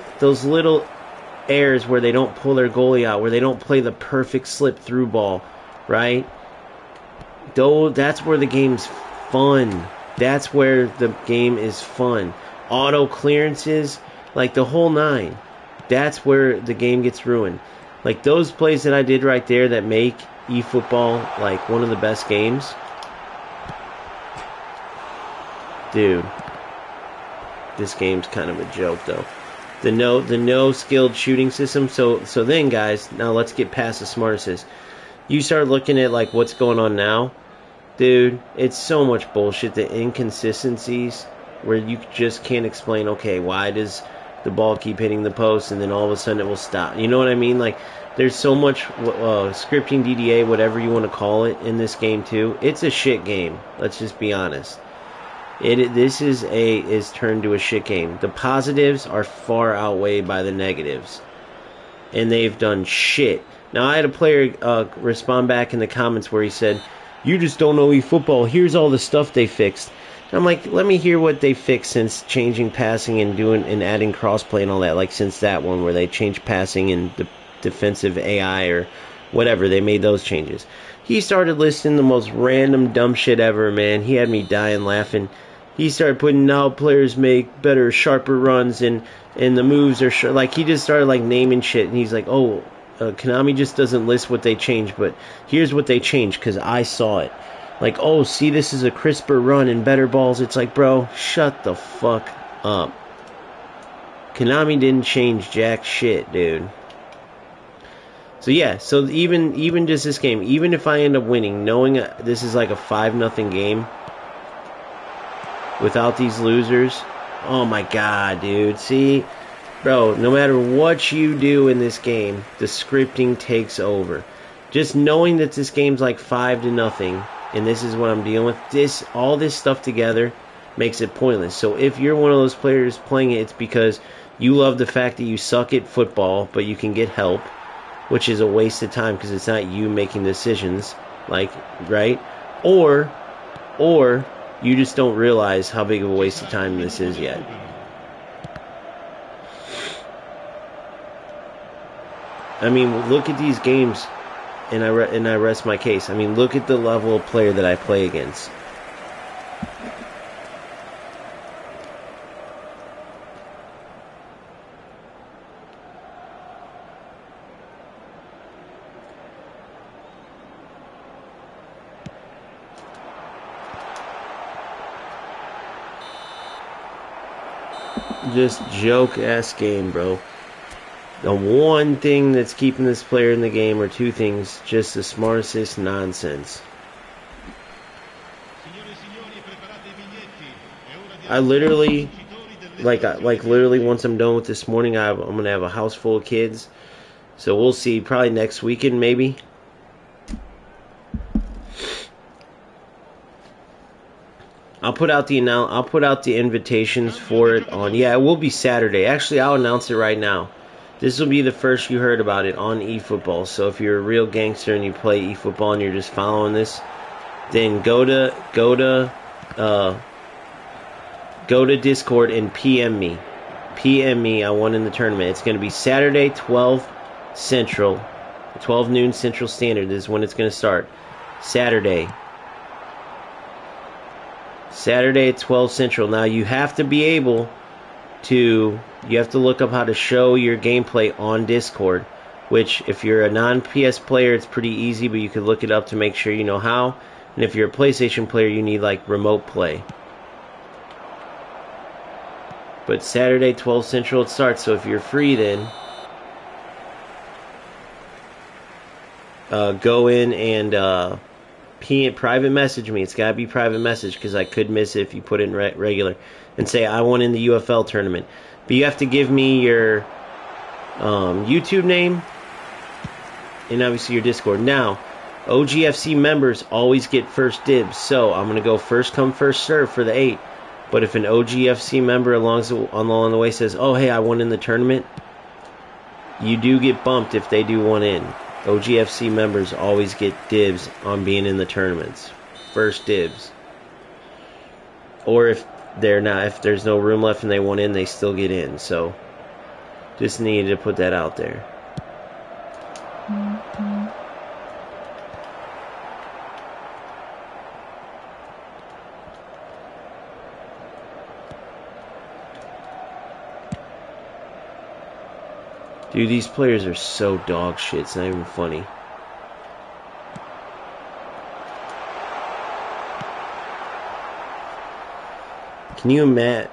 errors where they don't pull their goalie out, where they don't play the perfect slip through ball, right? Though that's where the game's fun. That's where the game is fun. Auto clearances, like the whole nine. That's where the game gets ruined. Like those plays that I did right there that make eFootball like one of the best games. Dude. This game's kind of a joke though. The no skilled shooting system. So then guys, now let's get past the Smart Assist. You start looking at like what's going on now. Dude, it's so much bullshit. The inconsistencies where you just can't explain, okay, why does the ball keep hitting the post and then all of a sudden it will stop. You know what I mean? Like there's so much scripting, DDA, whatever you want to call it in this game too. It's a shit game. Let's just be honest. This is turned to a shit game. The positives are far outweighed by the negatives, and they've done shit. Now I had a player respond back in the comments where he said, "You just don't know eFootball. Here's all the stuff they fixed." And I'm like, let me hear what they fixed since changing passing and adding crossplay and all that. Like since that one where they changed passing and the defensive AI or whatever, they made those changes. He started listing the most random dumb shit ever, man. He had me dying laughing. He started putting now players make better, sharper runs and the moves are like he just started like naming shit and he's like, oh, Konami just doesn't list what they changed, but here's what they changed because I saw it. Like, oh, see, this is a crisper run and better balls. It's like, bro, shut the fuck up. Konami didn't change jack shit, dude. So yeah, so even just this game, even if I end up winning, knowing this is like a 5-0 game. Without these losers, oh my god, dude. See, bro, no matter what you do in this game, the scripting takes over. Just knowing that this game's like 5-0, and this is what I'm dealing with. All this stuff together makes it pointless. So if you're one of those players playing it, it's because you love the fact that you suck at football, but you can get help, which is a waste of time because it's not you making decisions, like, right? Or you just don't realize how big of a waste of time this is yet. I mean, look at these games, and I rest my case. I mean, look at the level of player that I play against. Just joke-ass game, bro. The one thing that's keeping this player in the game, or two things, just the smart assist nonsense. I literally, like literally, once I'm done with this morning, I'm going to have a house full of kids. So we'll see, probably next weekend, maybe. I'll put out the invitations for it on. Yeah, it will be Saturday. Actually, I'll announce it right now. This will be the first you heard about it on eFootball. So if you're a real gangster and you play eFootball and you're just following this, then go to Discord and PM me. PM me. I won in the tournament. It's going to be Saturday, 12 Central, 12 noon Central Standard. This is when it's going to start. Saturday at 12 Central. Now you have to be able to, you have to look up how to show your gameplay on Discord, which if you're a non-PS player, it's pretty easy, but you can look it up to make sure you know how. And if you're a PlayStation player, you need like remote play. But Saturday, 12 Central, it starts, so if you're free then, go in and private message me. It's got to be private message because I could miss it if you put it in regular. And say, I won in the UFL tournament. But you have to give me your YouTube name and obviously your Discord. Now, OGFC members always get first dibs. So I'm going to go first come, first serve for the 8. But if an OGFC member along the way says, oh, hey, I won in the tournament, you do get bumped if they do one in. OGFC members always get dibs on being in the tournaments. First dibs. Or if there's no room left and they want in, they still get in. So just needed to put that out there. Dude, these players are so dog shit. It's not even funny. Can you imagine?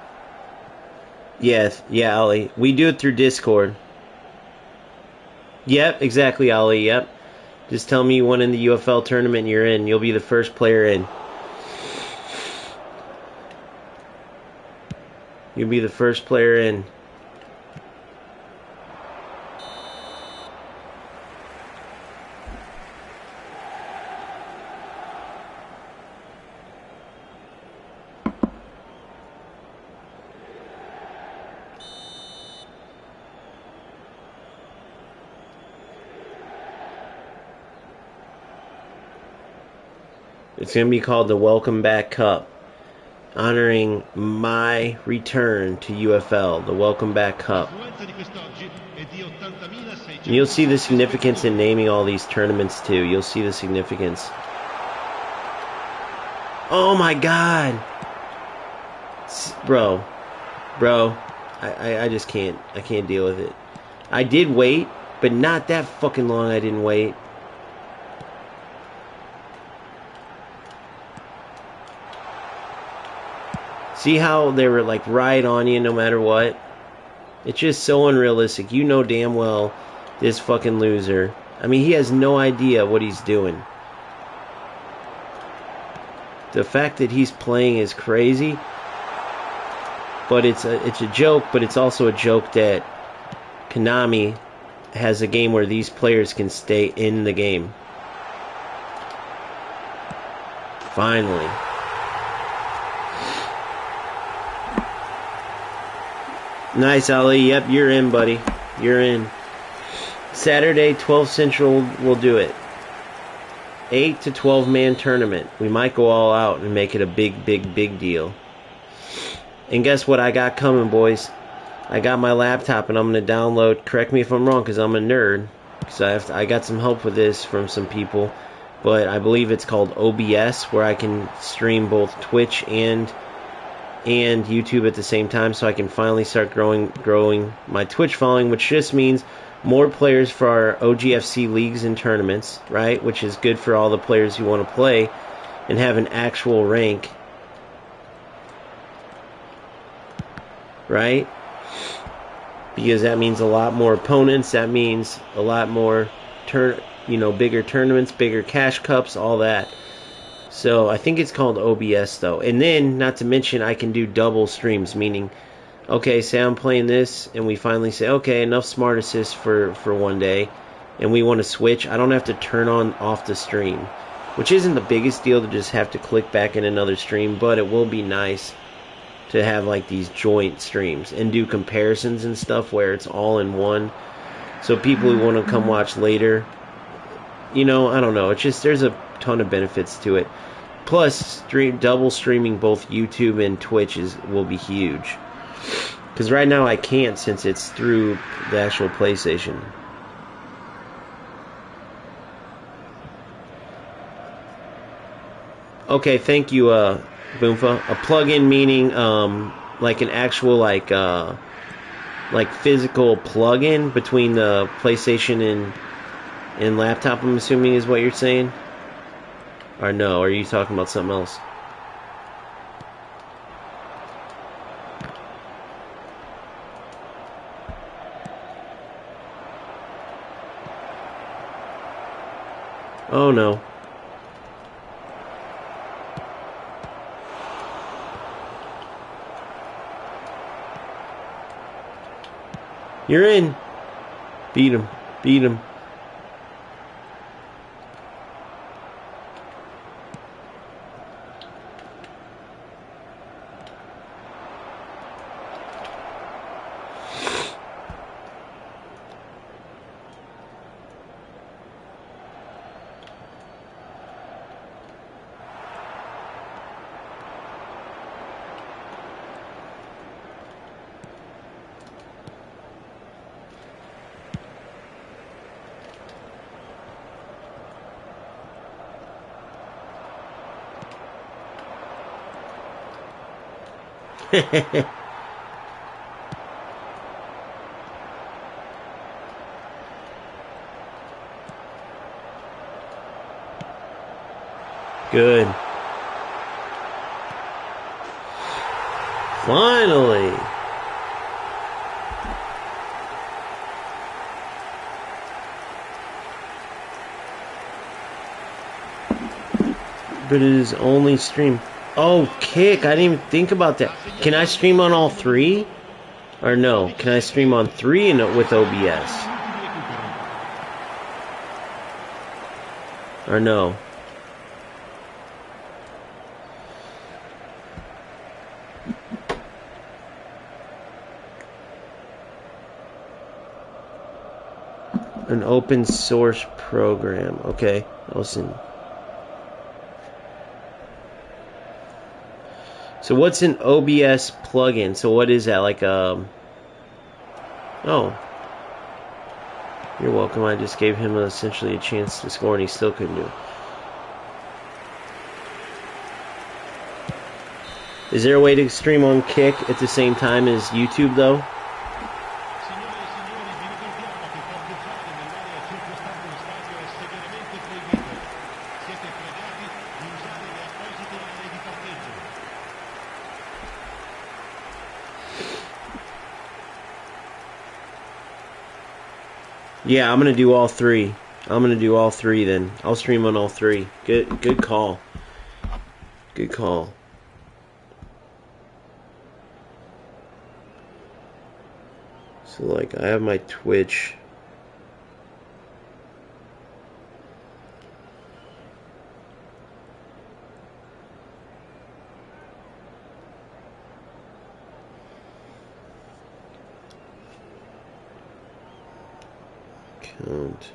Yeah, Ollie. We do it through Discord. Yep, exactly, Ollie. Yep. Just tell me you won in the UFL tournament and you're in. You'll be the first player in. You'll be the first player in. It's going to be called the Welcome Back Cup, honoring my return to UFL, the Welcome Back Cup. And you'll see the significance in naming all these tournaments too. You'll see the significance. Oh my God! Bro, I just can't. I can't deal with it. I did wait, but not that fucking long I didn't wait. See how they were like right on you no matter what? It's just so unrealistic. You know damn well this fucking loser. I mean, he has no idea what he's doing. The fact that he's playing is crazy. But it's a joke, but it's also a joke that Konami has a game where these players can stay in the game. Finally. Nice, Ali. Yep, you're in, buddy. You're in. Saturday, 12 Central, we'll do it. 8 to 12 man tournament. We might go all out and make it a big, big, big deal. And guess what I got coming, boys? I got my laptop and I'm going to download, correct me if I'm wrong because I'm a nerd. Because I got some help with this from some people. But I believe it's called OBS, where I can stream both Twitch and YouTube at the same time, so I can finally start growing my Twitch following, which just means more players for our OGFC leagues and tournaments, right? Which is good for all the players who want to play and have an actual rank, right? Because that means a lot more opponents. That means a lot more bigger tournaments, bigger cash cups, all that. So I think it's called OBS though. And then, not to mention, I can do double streams, meaning, okay, say I'm playing this and we finally say, okay, enough smart assists for one day, and we want to switch. I don't have to turn off the stream, which isn't the biggest deal to just have to click back in another stream, but it will be nice to have like these joint streams and do comparisons and stuff where it's all in one. So people who want to come watch later, I don't know. It's just, there's a ton of benefits to it. Plus, double streaming both YouTube and Twitch will be huge. Because right now I can't, since it's through the actual PlayStation. Okay, thank you, Boomfa. A plug-in meaning like an actual like physical plug-in between the PlayStation and laptop, I'm assuming is what you're saying? Or no, are you talking about something else? Oh no. You're in. Beat him. Beat him. Good. Finally. But it is only stream. Oh, kick. I didn't even think about that. Can I stream on all three? Or no? Can I stream on three with OBS? Or no? An open source program. Okay, listen. So what's an OBS plugin? So what is that? Like oh. You're welcome. I just gave him essentially a chance to score and he still couldn't do it. Is there a way to stream on Kick at the same time as YouTube though? Yeah, I'm gonna do all three. I'm gonna do all three then. I'll stream on all three. Good call. Good call. So like I have my Twitch. Count.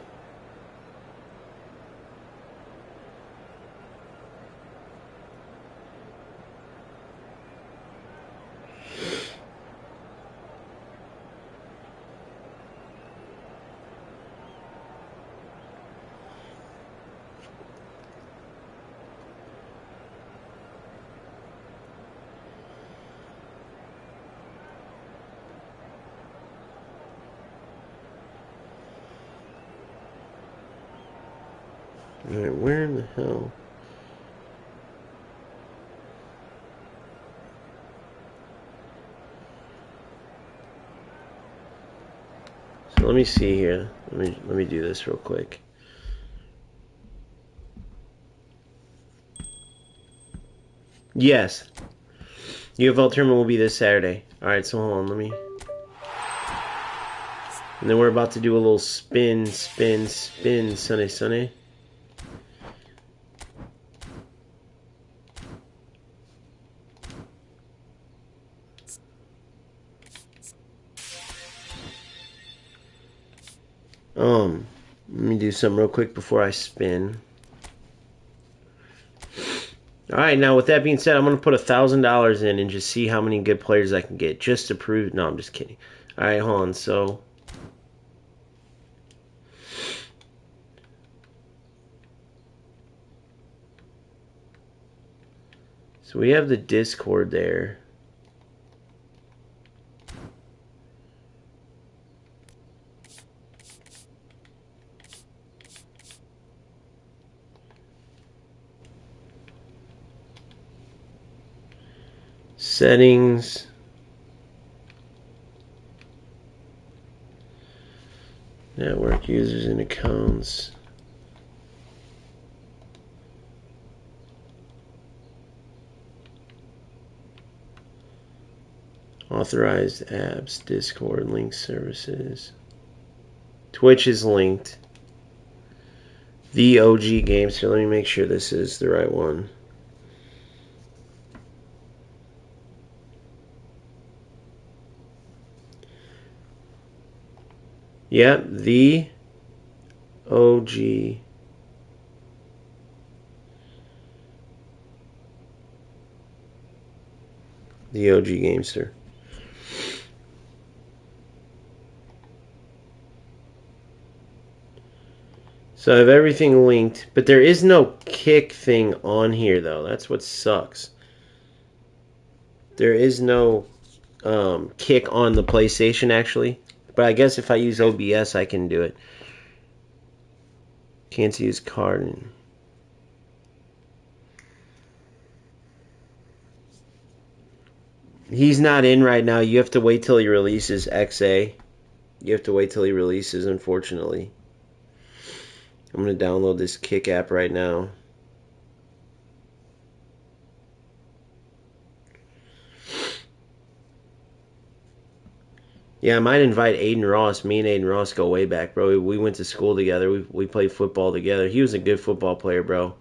Alright, where in the hell? So let me see here. Let me do this real quick. Yes. UFL tournament will be this Saturday. Alright, so hold on, let me. And then we're about to do a little spin, Sunday. Let me do something real quick before I spin. Alright, now with that being said, I'm going to put $1,000 in and just see how many good players I can get. Just to prove... No, I'm just kidding. Alright, hold on. So we have the Discord there. Settings. Network users and accounts. Authorized apps, Discord, link services. Twitch is linked. The OG games. So let me make sure this is the right one. Yep, the OG. The OG Gamester. So I have everything linked, but there is no kick thing on here, though. That's what sucks. There is no kick on the PlayStation, actually. But I guess if I use OBS, I can do it. Can't use card. He's not in right now. You have to wait till he releases XA. You have to wait till he releases, unfortunately. I'm going to download this Kick app right now. Yeah, I might invite Aiden Ross. Me and Aiden Ross go way back, bro. We went to school together. We played football together. He was a good football player, bro.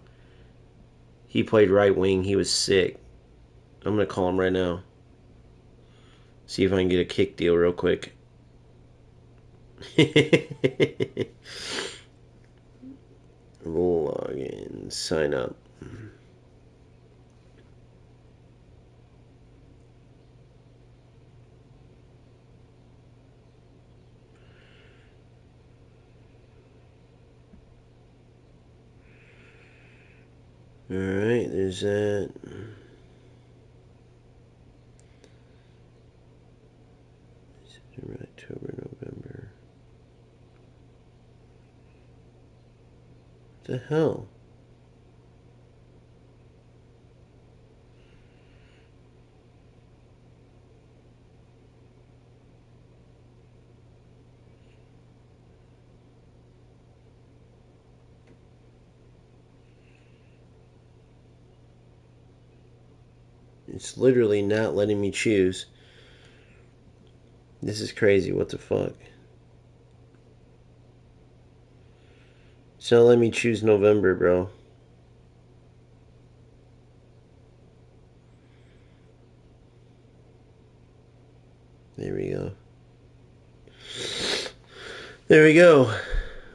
He played right wing. He was sick. I'm going to call him right now. See if I can get a kick deal real quick. Log in. Sign up. Alright, there's that. September, October, November. What the hell? It's literally not letting me choose. This is crazy. What the fuck? It's not letting me choose November, bro. There we go. There we go.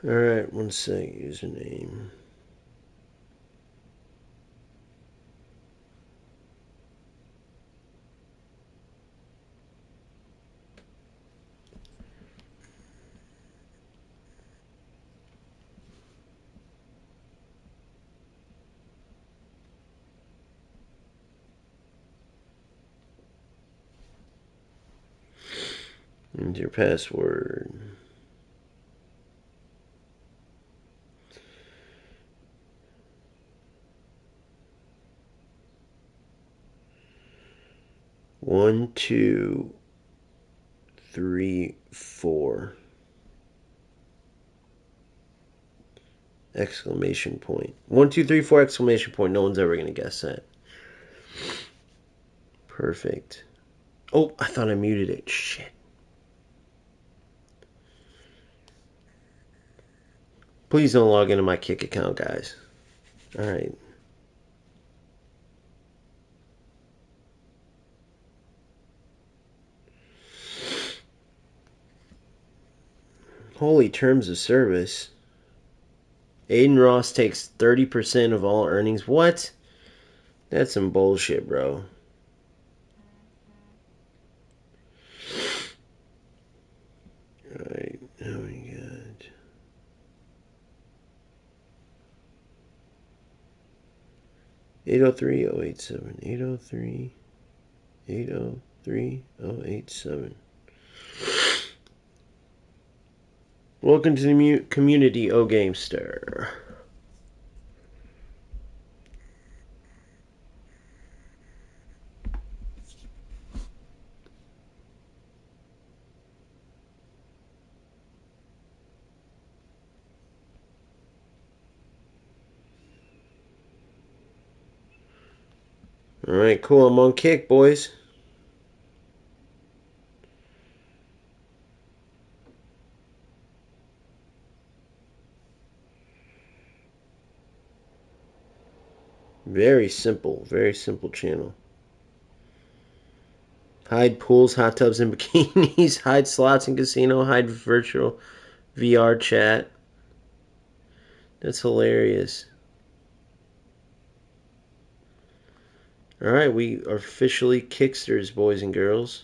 Alright, 1 sec. Username. And your password. One, two, three, four. Exclamation point. 1, 2, 3, 4, exclamation point. No one's ever going to guess that. Perfect. Oh, I thought I muted it. Shit. Please don't log into my Kick account, guys. Alright. Holy terms of service. Aiden Ross takes 30% of all earnings. What? That's some bullshit, bro. Alright, now we got 803-087. 803-803-087. Welcome to the community, O Gamester. Alright, cool. I'm on Kick, boys. Very simple channel. Hide pools, hot tubs, and bikinis. Hide slots and casino. Hide virtual VR chat. That's hilarious. Alright, we are officially Kicksters, boys and girls.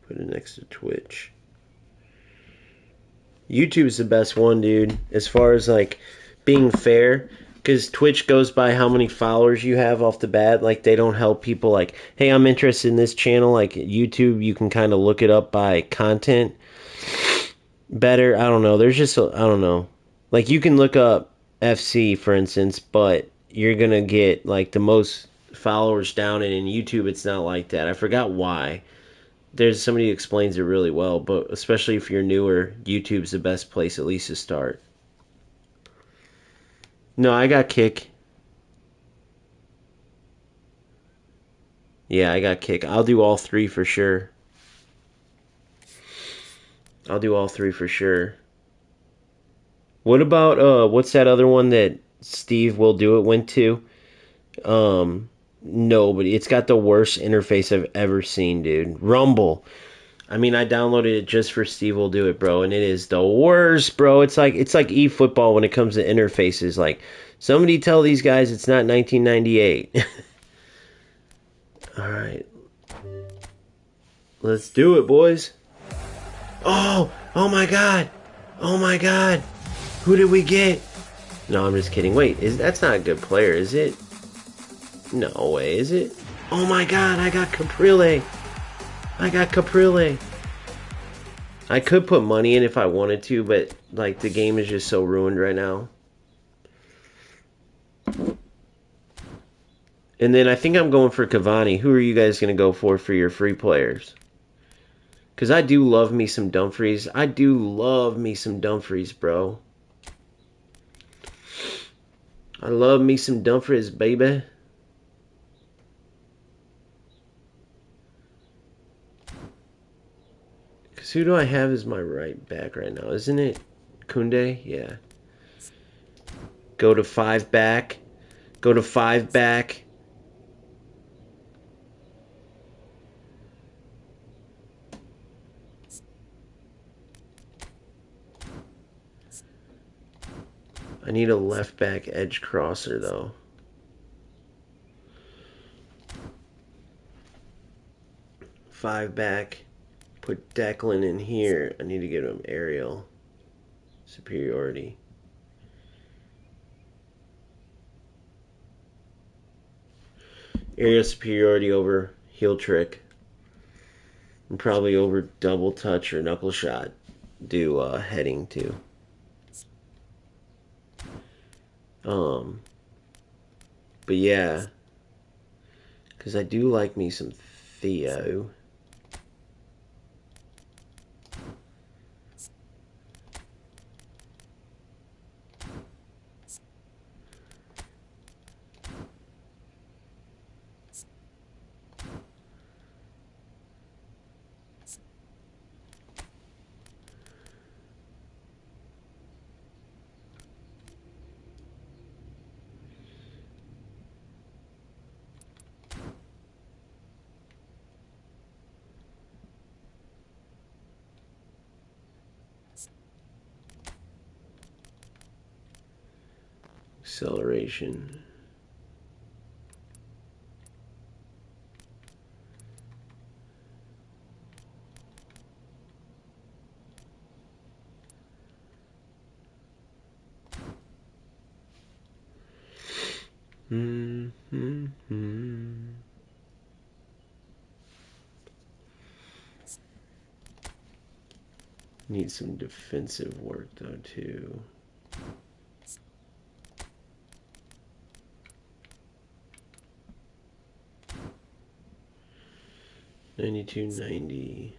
Put it next to Twitch. YouTube's the best one, dude, as far as like being fair, because Twitch goes by how many followers you have off the bat. Like, they don't help people like, hey, I'm interested in this channel. Like YouTube, you can kind of look it up by content better. I don't know. There's just I don't know. Like, you can look up FC, for instance, but you're gonna get like the most followers down, and in YouTube it's not like that. I forgot why. There's somebody who explains it really well, but especially if you're newer, YouTube's the best place at least to start. No, I got Kick. Yeah, I got Kick. I'll do all three for sure. I'll do all three for sure. What about what's that other one that Steve Will Do It went to? No, but it's got the worst interface I've ever seen, dude. Rumble. I mean, I downloaded it just for Steve Will Do It, bro, and it is the worst, bro. It's like eFootball when it comes to interfaces. Like, somebody tell these guys it's not 1998. All right. Let's do it, boys. Oh my god. Oh my god. Who did we get? No, I'm just kidding. Wait, that's not a good player, is it? No way, is it? Oh my god, I got Caprile. I could put money in if I wanted to, but like the game is just so ruined right now. And then I think I'm going for Cavani. Who are you guys going to go for your free players? Because I do love me some Dumfries. I do love me some Dumfries, bro. I love me some Dumfries, baby. Because who do I have as my right back right now? Isn't it Kunde? Yeah. Go to 5 back. Go to 5 back. I need a left back edge crosser though. Five back. Put Declan in here. I need to give him aerial superiority. Aerial superiority over heel trick. And probably over double touch or knuckle shot. Do heading too. But yeah, because I do like me some Theo. Acceleration. Need some defensive work though too. $92.90.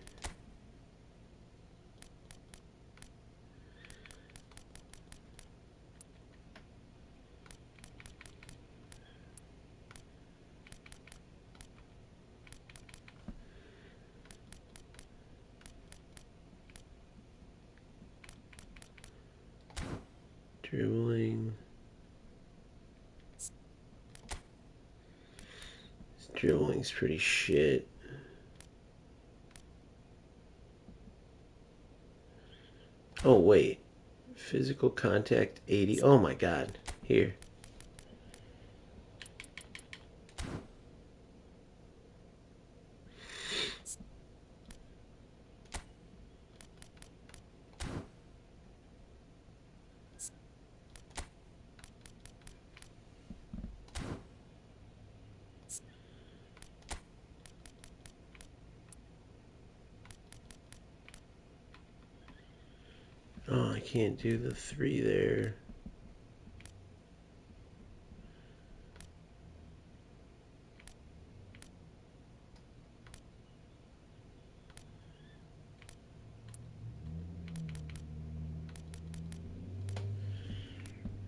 Dribbling. This dribbling's pretty shit. Oh wait. Physical contact 80. Oh my god. Here. Oh, I can't do the 3 there.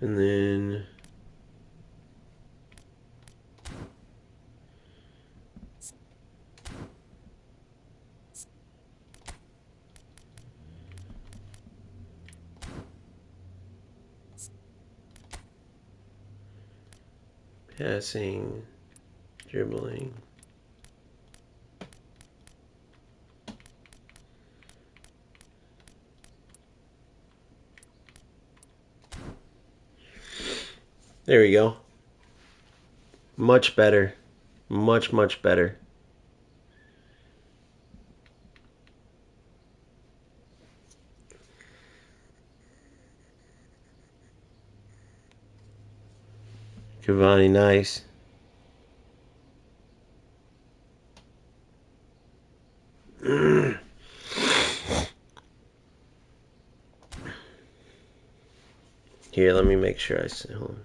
And then passing, dribbling. There we go. Much better. Much, much better. Cavani, nice. Here, let me make sure I see. Hold on.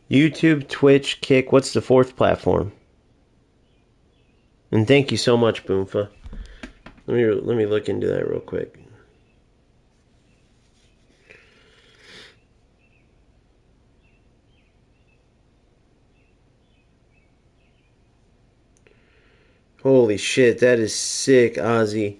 YouTube, Twitch, Kick. What's the fourth platform? And thank you so much, Boomfa. Let me look into that real quick. Holy shit, that is sick, Ozzy.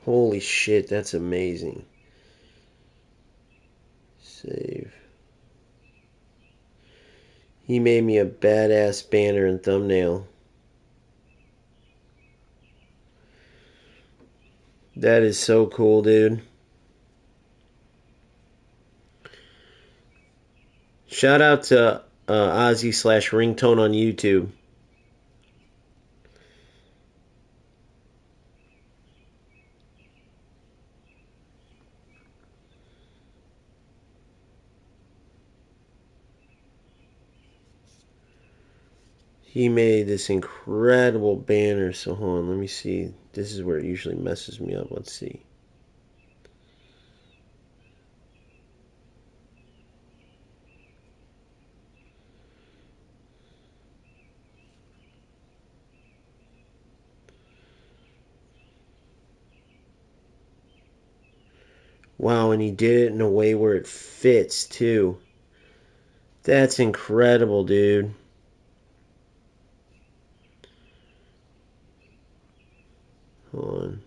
Holy shit, that's amazing. Save. He made me a badass banner and thumbnail. That is so cool, dude. Shout out to Ozzy/Ringtone on YouTube. He made this incredible banner. So hold on, let me see. This is where it usually messes me up. Let's see. Wow, and he did it in a way where it fits too. That's incredible, dude. Hold on.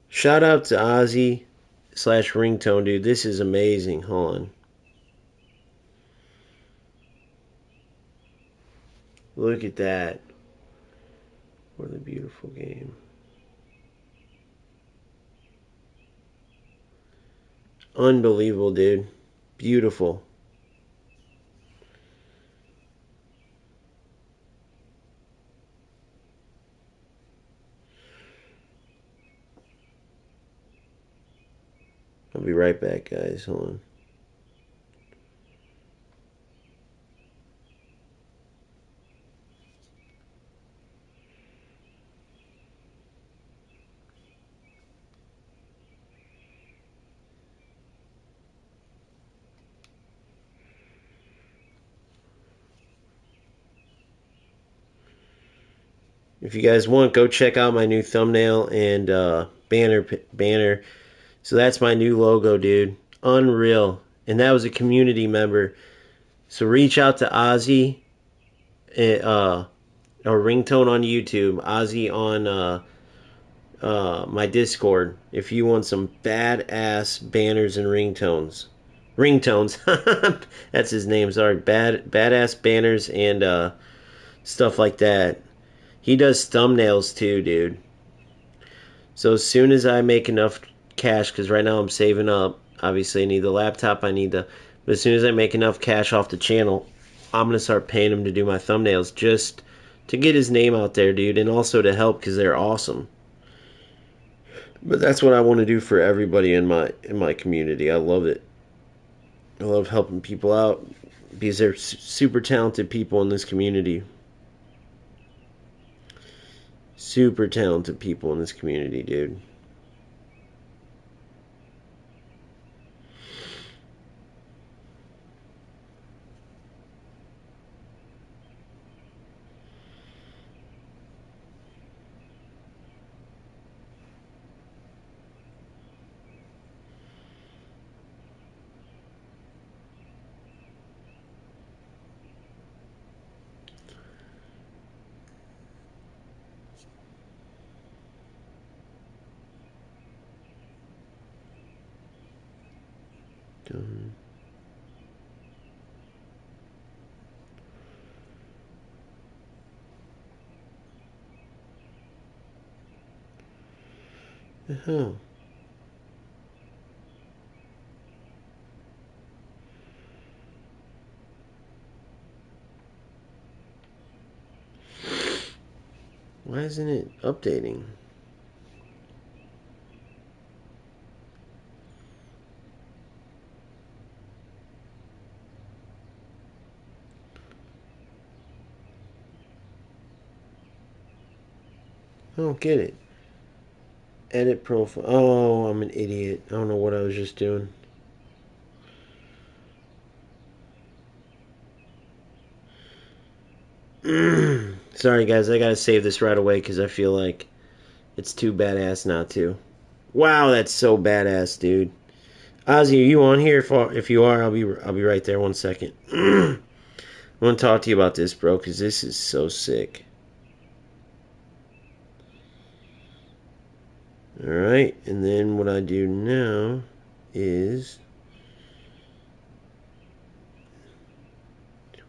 Shout out to Ozzy/Ringtone, dude. This is amazing. Hold on. Look at that. What a beautiful game. Unbelievable, dude. Beautiful. I'll be right back, guys. Hold on. If you guys want, go check out my new thumbnail and banner. So that's my new logo, dude. Unreal. And that was a community member. So reach out to Ozzy, or Ringtone on YouTube, Ozzy on my Discord, if you want some badass banners and ringtones. Ringtones. That's his name. Sorry, badass banners and stuff like that. He does thumbnails too, dude. So as soon as I make enough cash, because right now I'm saving up. Obviously, I need the laptop. But as soon as I make enough cash off the channel, I'm gonna start paying him to do my thumbnails, just to get his name out there, dude, and also to help because they're awesome. But that's what I want to do for everybody in my community. I love it. I love helping people out because they're super talented people in this community. Super talented people in this community, dude. The hell? Why isn't it updating? I don't get it. Edit profile. Oh, I'm an idiot. I don't know what I was just doing. Sorry, guys. I gotta save this right away because I feel like it's too badass not to. Wow, that's so badass, dude. Ozzy, are you on here? If you are, I'll be right there. 1 second. I want to talk to you about this, bro, because this is so sick. All right, and then what I do now is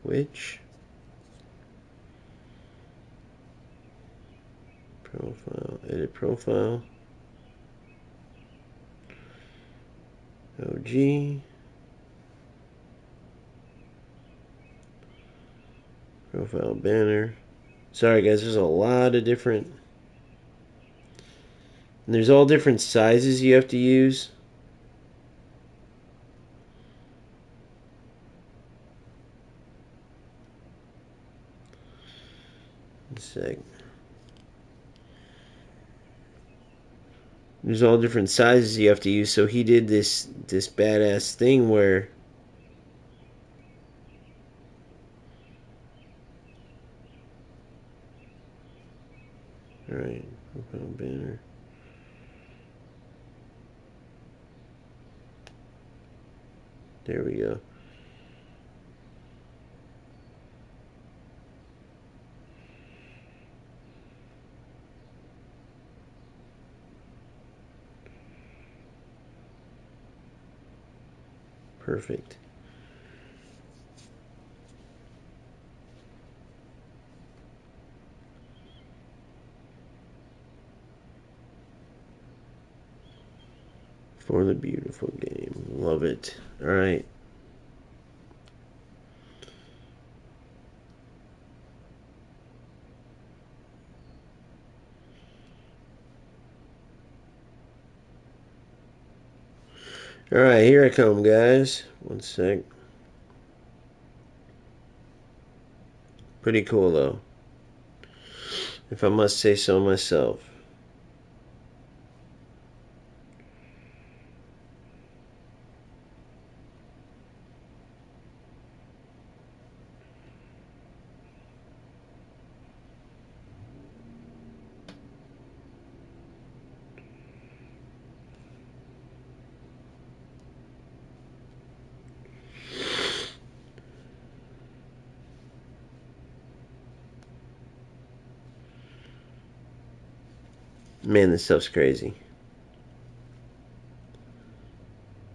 Twitch profile, edit profile, OG, profile banner. Sorry, guys, there's a lot of different. And there's all different sizes you have to use. One sec. There's all different sizes you have to use. So he did this badass thing where. All right, profile banner. There we go. Perfect. For the beautiful game. Love it. All right. All right, here I come, guys. 1 sec. Pretty cool, though, if I must say so myself. Man, this stuff's crazy.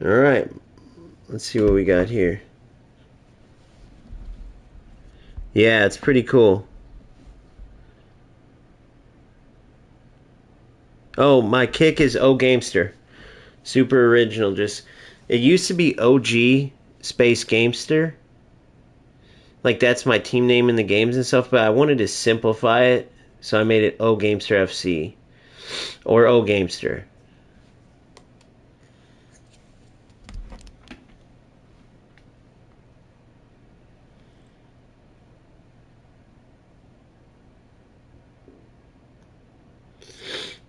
All right, let's see what we got here. Yeah, it's pretty cool. Oh, my kick is O Gamester. Super original. Just it used to be OG Space Gamester. Like that's my team name in the games and stuff, but I wanted to simplify it, so I made it O Gamester FC or O Gamester.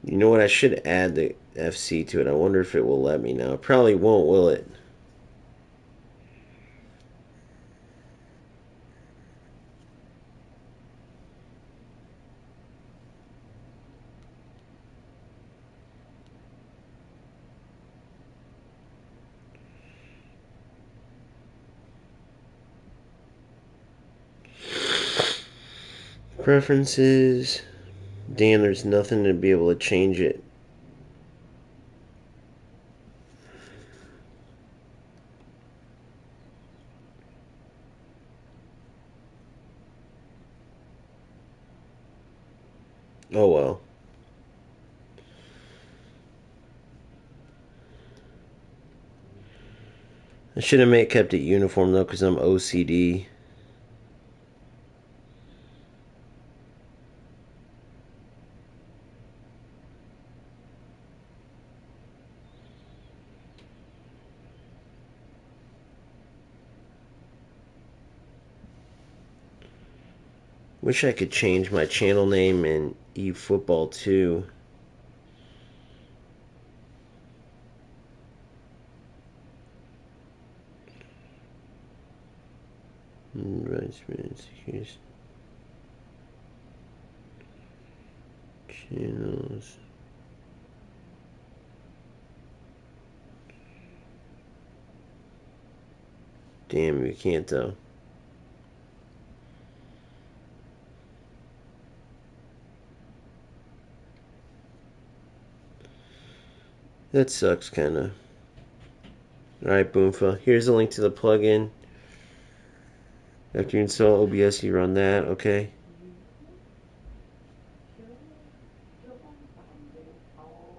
You know what? I should add the FC to it. I wonder if it will let me now. It probably won't, will it? Preferences. Damn, there's nothing to be able to change it. Oh well. should have kept it uniform though, because I'm OCD. Wish I could change my channel name in eFootball too. Here's channels. Damn, we can't though. That sucks, kinda. Alright, Boomfa. Here's a link to the plugin. After you install OBS, you run that, okay?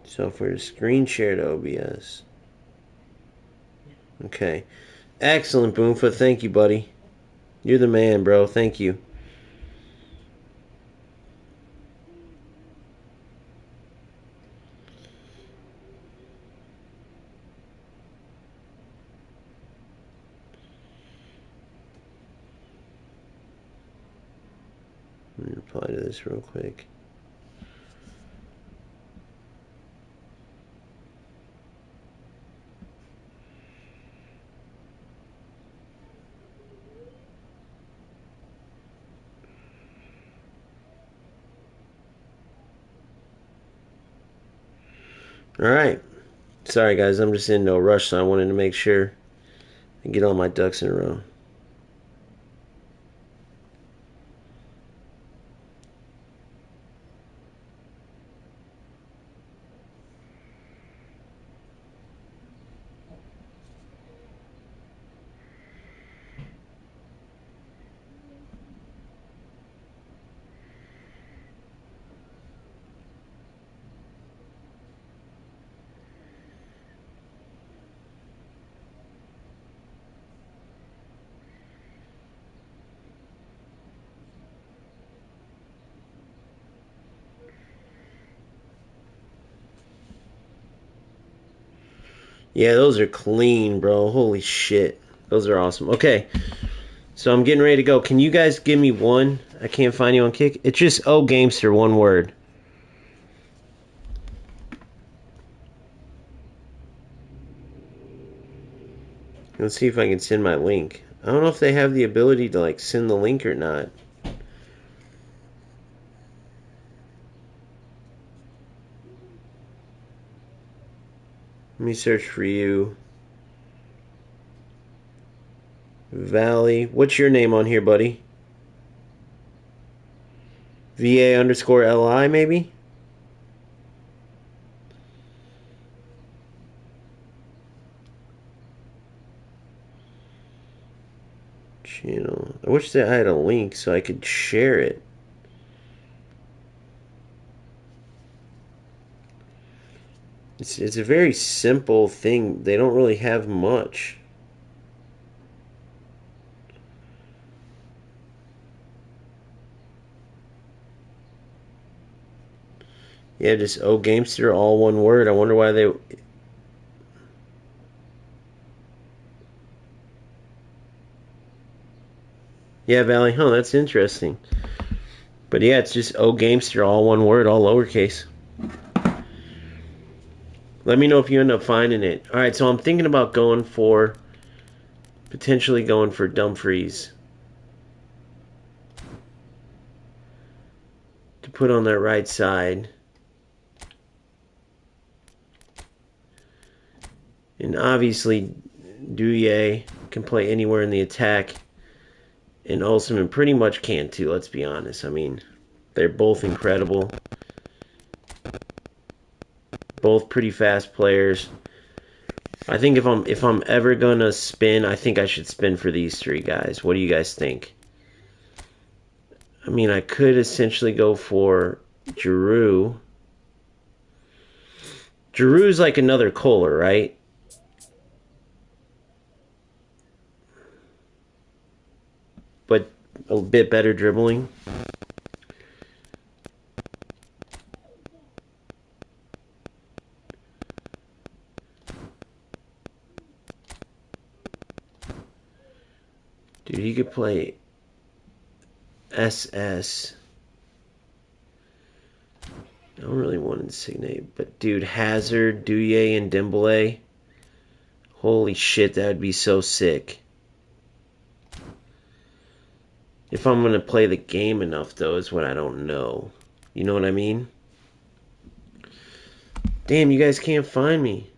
Software to screen share to OBS. Okay. Excellent, Boomfa. Thank you, buddy. You're the man, bro. Thank you. Let me reply to this real quick. Alright. Sorry, guys. I'm just in no rush, so I wanted to make sure I get all my ducks in a row. Yeah, those are clean, bro. Holy shit. Those are awesome. Okay. So I'm getting ready to go. Can you guys give me one? I can't find you on Kick. It's just Gamester, one word. Let's see if I can send my link. I don't know if they have the ability to like send the link or not. Let me search for you. Valley. What's your name on here, buddy? VA_LI, maybe? Channel. I wish that I had a link so I could share it. It's a very simple thing. They don't really have much. Yeah, just Gamester, all one word. I wonder why they... Yeah, Valley. Huh, that's interesting. But yeah, it's just Gamester, all one word, all lowercase. Let me know if you end up finding it. Alright, so I'm thinking about potentially going for Dumfries to put on that right side. And obviously, Douye can play anywhere in the attack. And Olsen pretty much can too, let's be honest. I mean, they're both incredible. Both pretty fast players. I think if I'm ever gonna spin, I think I should spin for these three guys. What do you guys think? I mean, I could essentially go for Giroud. Giroud's like another Kohler, right? but a bit better dribbling. Dude, he could play SS. I don't really want Insigne, but dude, Hazard, Douye, and Dembele. Holy shit, that would be so sick. If I'm going to play the game enough, though, is what I don't know. You know what I mean? Damn, you guys can't find me.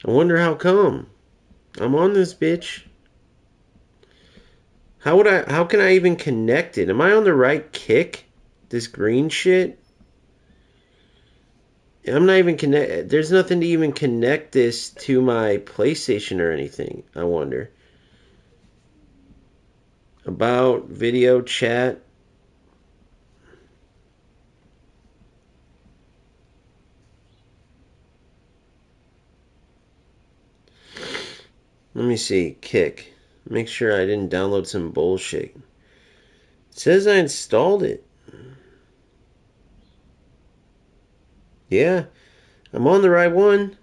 I wonder how come. I'm on this bitch. How can I even connect it? Am I on the right kick? This green shit? I'm not even connect. There's nothing to even connect this to my PlayStation or anything. I wonder. About video chat. Let me see. Kick. Make sure I didn't download some bullshit. It says I installed it. Yeah, I'm on the right one.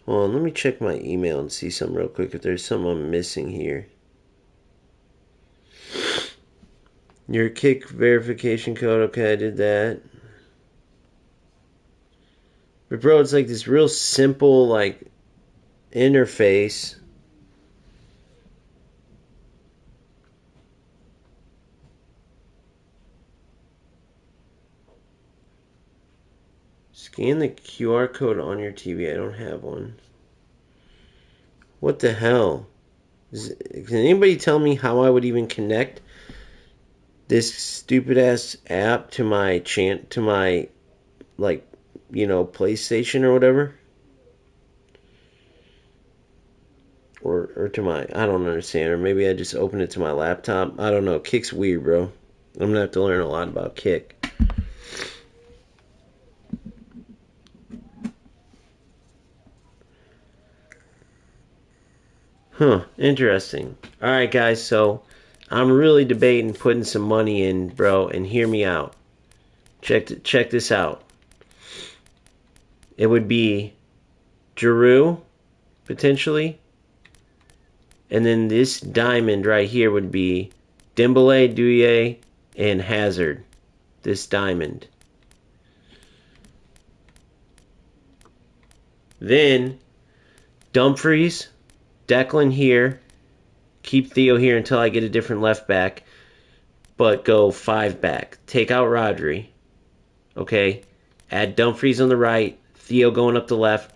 Hold on, let me check my email and see something real quick if there's something I'm missing here. Your kick verification code. Okay, I did that. But bro, it's like this real simple like interface. Scan the QR code on your TV. I don't have one. What the hell? Can anybody tell me how I would even connect this stupid ass app to my like, you know, PlayStation or whatever? Or to my, I don't understand. Or maybe I just open it to my laptop. I don't know. Kick's weird, bro. I'm gonna have to learn a lot about Kick. Huh, interesting. Alright, guys, so I'm really debating putting some money in, bro, and hear me out. Check this out. It would be Giroud, potentially. And then this diamond right here would be Dembele, Douye, and Hazard. This diamond. Then Dumfries, Declan here. Keep Theo here until I get a different left back. But go 5 back. Take out Rodri. Okay. Add Dumfries on the right. Theo going up the left.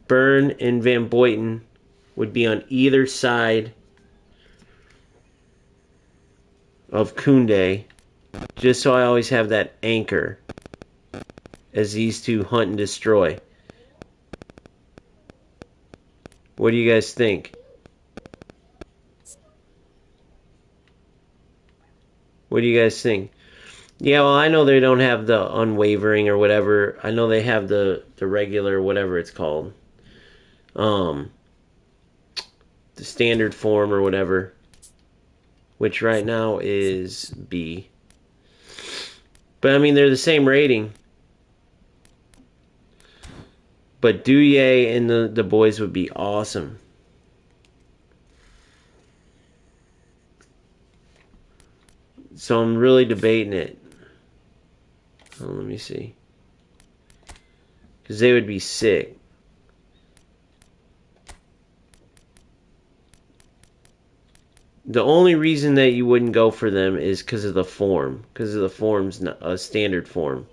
Burn and Van Boyten would be on either side of Koundé. Just so I always have that anchor as these two hunt and destroy. What do you guys think? What do you guys think? Yeah, well, I know they don't have the unwavering or whatever. I know they have the regular, whatever it's called. The standard form or whatever. Which right now is B. But, I mean, they're the same rating. But Douye and the boys would be awesome. So I'm really debating it. Oh, let me see. Because they would be sick. The only reason that you wouldn't go for them is because of the form. Because of the form's a standard form.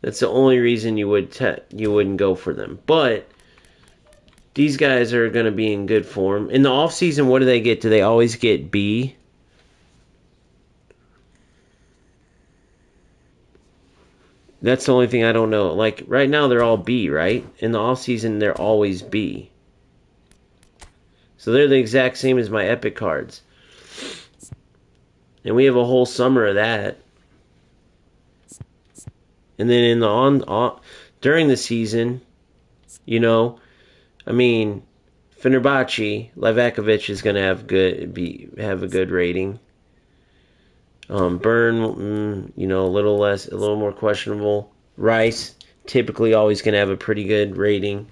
That's the only reason you wouldn't go for them. But these guys are going to be in good form. In the off season, what do they get? Do they always get B? That's the only thing I don't know. Like right now, they're all B, right? In the off season, they're always B. So they're the exact same as my Epic cards. And we have a whole summer of that. And then in the on during the season, you know, I mean, Fenerbahce, Livakovic is going to have a good rating. Burn, a a little more questionable. Rice, typically always going to have a pretty good rating.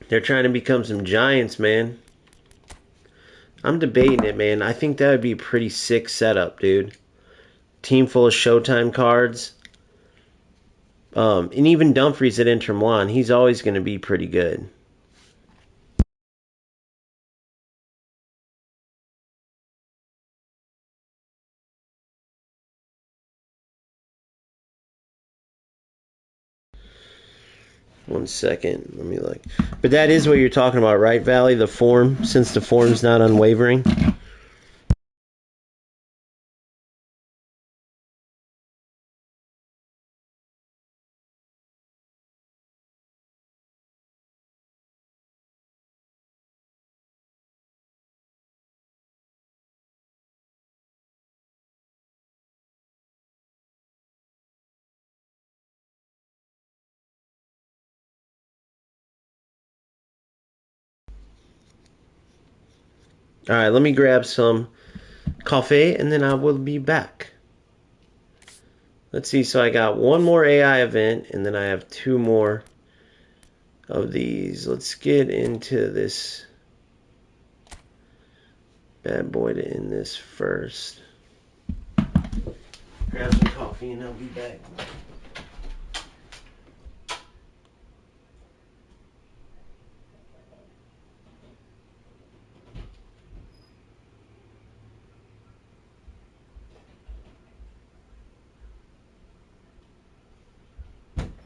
They're trying to become some giants, man. I'm debating it, man. I think that would be a pretty sick setup, dude. Team full of Showtime cards. And even Dumfries at Inter Milan, he's always going to be pretty good. One second, let me look. But that is what you're talking about, right, Valley? The form, since the form's not unwavering. All right, let me grab some coffee and then I will be back. Let's see, so I got one more AI event and then I have two more of these. Let's get into this bad boy to end this first. Grab some coffee and I'll be back.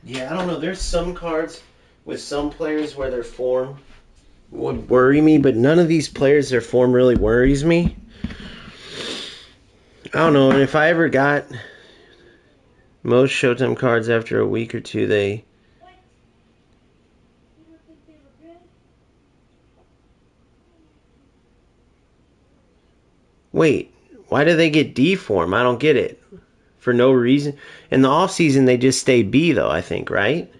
Yeah, I don't know. There's some cards with some players where their form would worry me, but none of these players, their form really worries me. I don't know. And if I ever got most Showtime cards after a week or two, they. Wait, why do they get D form? I don't get it. For no reason. In the off season, they just stay B, though, I think, right?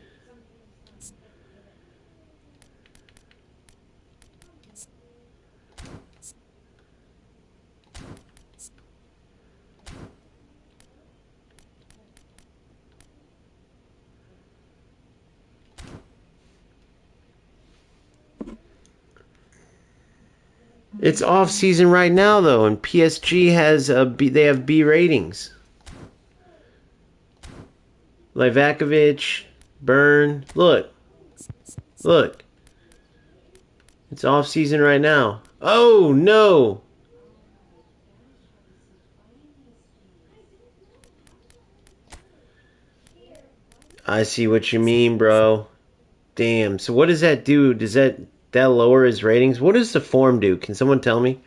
It's off season right now though, and PSG has a B, they have B ratings. Livakovic, Burn, look, it's off season right now. Oh no! I see what you mean, bro. Damn. So what does that do? Does that lower his ratings? What does the form do? Can someone tell me?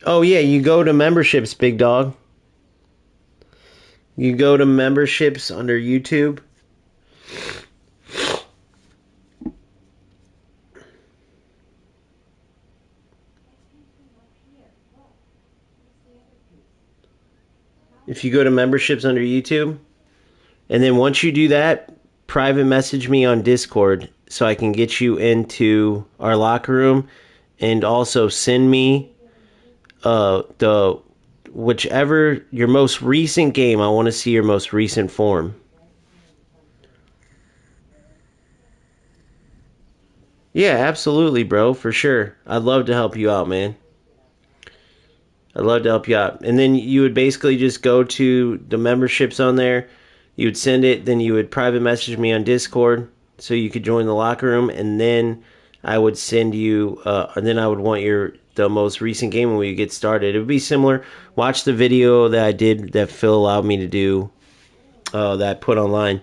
Oh yeah, you go to memberships, big dog. You go to memberships under YouTube. If you go to memberships under YouTube, and then once you do that, private message me on Discord so I can get you into our locker room, and also send me the whichever your most recent game. I want to see your most recent form. Yeah, absolutely, bro, for sure. I'd love to help you out, man. I'd love to help you out. And then you would basically just go to the memberships on there. You would send it, then you would private message me on Discord so you could join the locker room, and then I would send you, and then I would want the most recent game when we get started. It would be similar. Watch the video that I did that Phil allowed me to do that put online,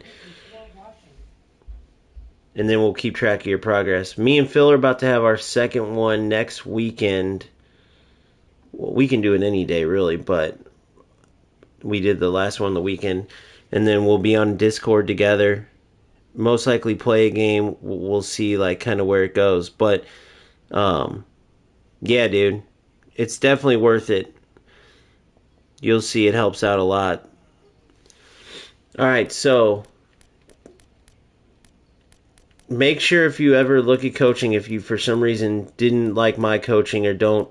and then we'll keep track of your progress. Me and Phil are about to have our second one next weekend. Well, we can do it any day, really, but we did the last one the weekend, and then we'll be on Discord together. Most likely play a game. We'll see like kind of where it goes, but yeah, dude, it's definitely worth it. You'll see it helps out a lot. All right, so make sure if you ever look at coaching, if you for some reason didn't like my coaching or don't,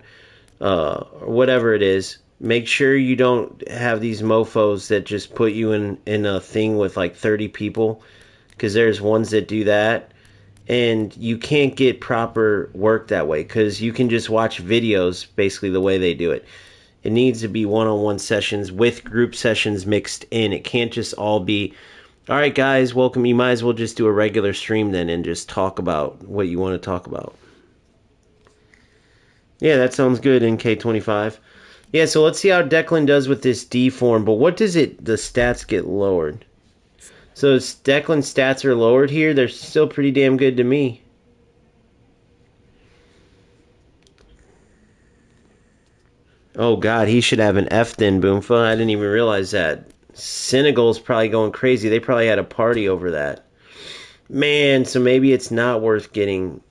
or whatever it is, make sure you don't have these mofos that just put you in a thing with like 30 people, because there's ones that do that, and you can't get proper work that way because you can just watch videos basically the way they do it. It needs to be one-on-one sessions with group sessions mixed in. It can't just all be, all right, guys, welcome. You might as well just do a regular stream then and just talk about what you want to talk about. Yeah, that sounds good, NK25. Yeah, so let's see how Declan does with this D form. But what does it, the stats get lowered? So Declan's stats are lowered here. They're still pretty damn good to me. Oh, God, he should have an F then, Boomfa. I didn't even realize that. Senegal's probably going crazy. They probably had a party over that. Man, so maybe it's not worth getting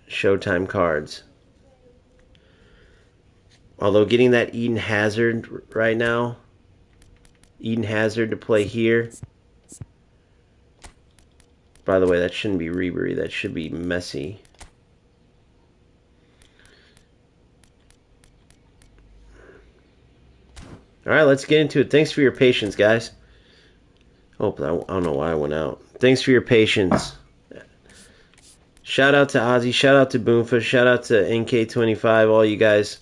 Showtime cards. Although getting that Eden Hazard right now, Eden Hazard to play here. By the way, that shouldn't be Ribery. That should be Messi. All right, let's get into it. Thanks for your patience, guys. Oh, I don't know why I went out. Thanks for your patience. Shout out to Ozzy. Shout out to Boomfa. Shout out to NK25. All you guys.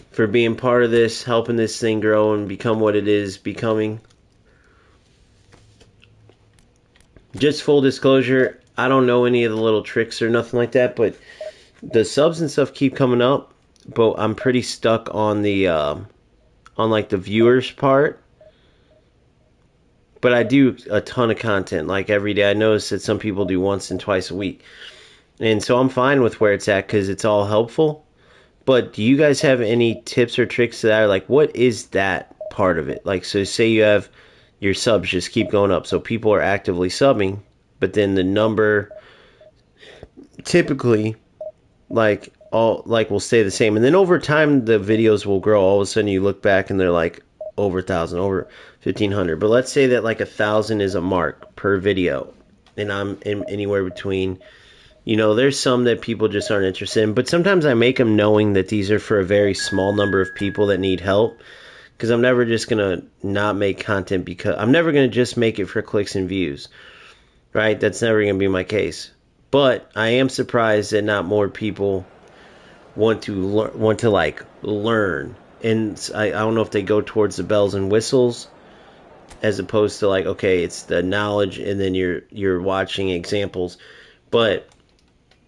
For being part of this, helping this thing grow and become what it is becoming. Just full disclosure, I don't know any of the little tricks or nothing like that, but the subs and stuff keep coming up, but I'm pretty stuck on the on like the viewers part. But I do a ton of content like every day. I notice that some people do once and twice a week, and so I'm fine with where it's at because it's all helpful. But do you guys have any tips or tricks to that? Or like, what is that part of it? Like, so say you have your subs just keep going up, so people are actively subbing, but then the number typically like will stay the same, and then over time the videos will grow. All of a sudden you look back and they're like over 1,000, over 1,500. But let's say that like 1,000 is a mark per video, and I'm in anywhere between. There's some that people just aren't interested in, but sometimes I make them knowing that these are for a very small number of people that need help, because I'm never just gonna not make content because I'm never gonna just make it for clicks and views, right? That's never gonna be my case. But I am surprised that not more people want to like learn, and I don't know if they go towards the bells and whistles as opposed to like, okay, it's the knowledge and then you're watching examples, but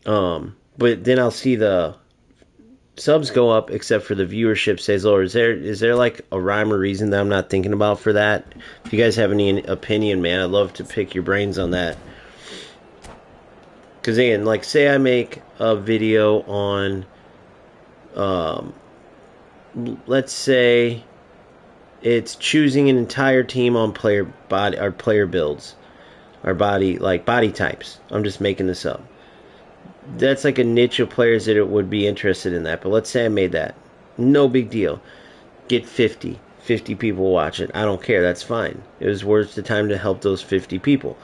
then I'll see the subs go up except for the viewership stays lower. Is there like a rhyme or reason that I'm not thinking about for that? If you guys have any opinion, man, I'd love to pick your brains on that. Because again, like say I make a video on, let's say it's choosing an entire team on player builds, or body types. I'm just making this up. That's like a niche of players that it would be interested in that. But let's say I made that. No big deal. Get 50 people watch it. I don't care. That's fine. It was worth the time to help those 50 people.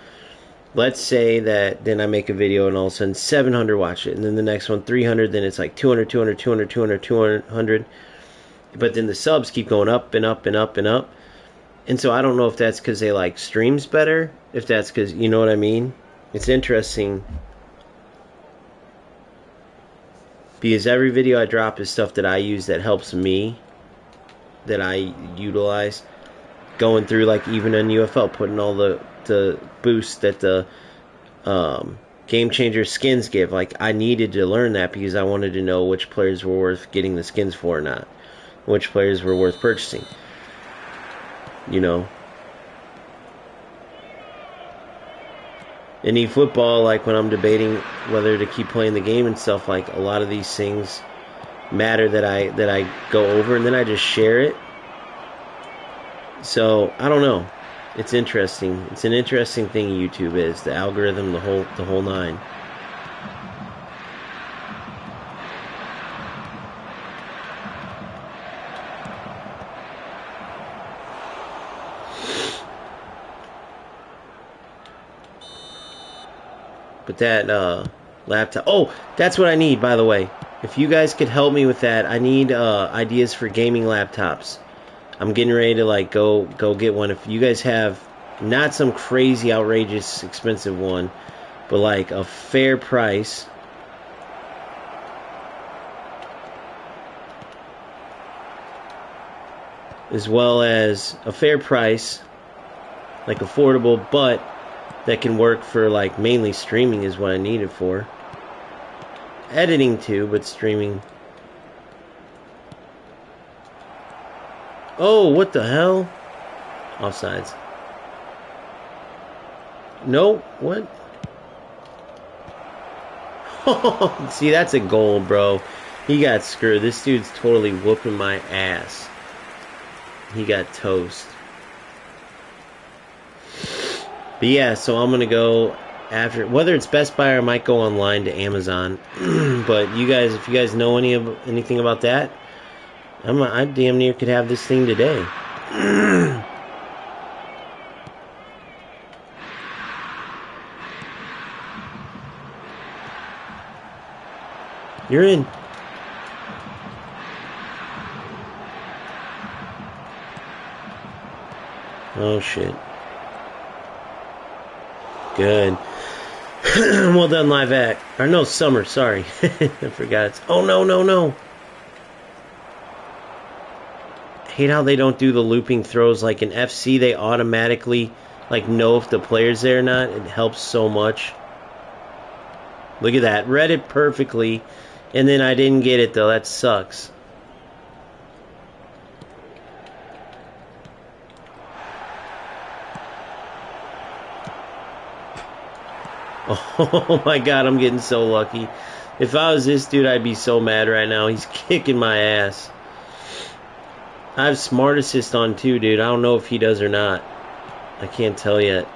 Let's say that then I make a video and all of a sudden 700 watch it. And then the next one 300. Then it's like 200, 200, 200, 200, 200. But then the subs keep going up and up and up and up. And so I don't know if that's because they like streams better. If that's because, you know what I mean? It's interesting. Because every video I drop is stuff that I use that helps me, that I utilize. Going through like even in UFL, putting all the boosts that the Game Changer skins give. Like I needed to learn that because I wanted to know which players were worth getting the skins for or not. which players were worth purchasing. You know. In eFootball, like when I'm debating whether to keep playing the game and stuff, like a lot of these things matter that I go over, and then I just share it. So I don't know. It's interesting. It's an interesting thing YouTube is, the algorithm, the whole nine. But that laptop. Oh, that's what I need, by the way. If you guys could help me with that, I need ideas for gaming laptops. I'm getting ready to like go get one. If you guys have not some crazy, outrageous, expensive one, but like a fair price. As well as a fair price, like affordable, but that can work for like mainly streaming is what I need it for. Editing too, but streaming. Oh, what the hell? Offsides. Nope. What? See, that's a goal, bro. He got screwed. This dude's totally whooping my ass. He got toast. But yeah, so I'm gonna go after, whether it's Best Buy or I might go online to Amazon. But you guys, if you guys know anything about that, I damn near could have this thing today. You're in. Oh shit. Good. Well done, live act. Or no, summer, sorry. I forgot it's. Oh no. Hate how they don't do the looping throws. Like in FC, they automatically like know if the player's there or not. It helps so much. Look at that. Read it perfectly, and then I didn't get it though. That sucks. Oh my god, I'm getting so lucky. If I was this dude, I'd be so mad right now. He's kicking my ass. I have Smart Assist on too, dude. I don't know if he does or not. I can't tell yet.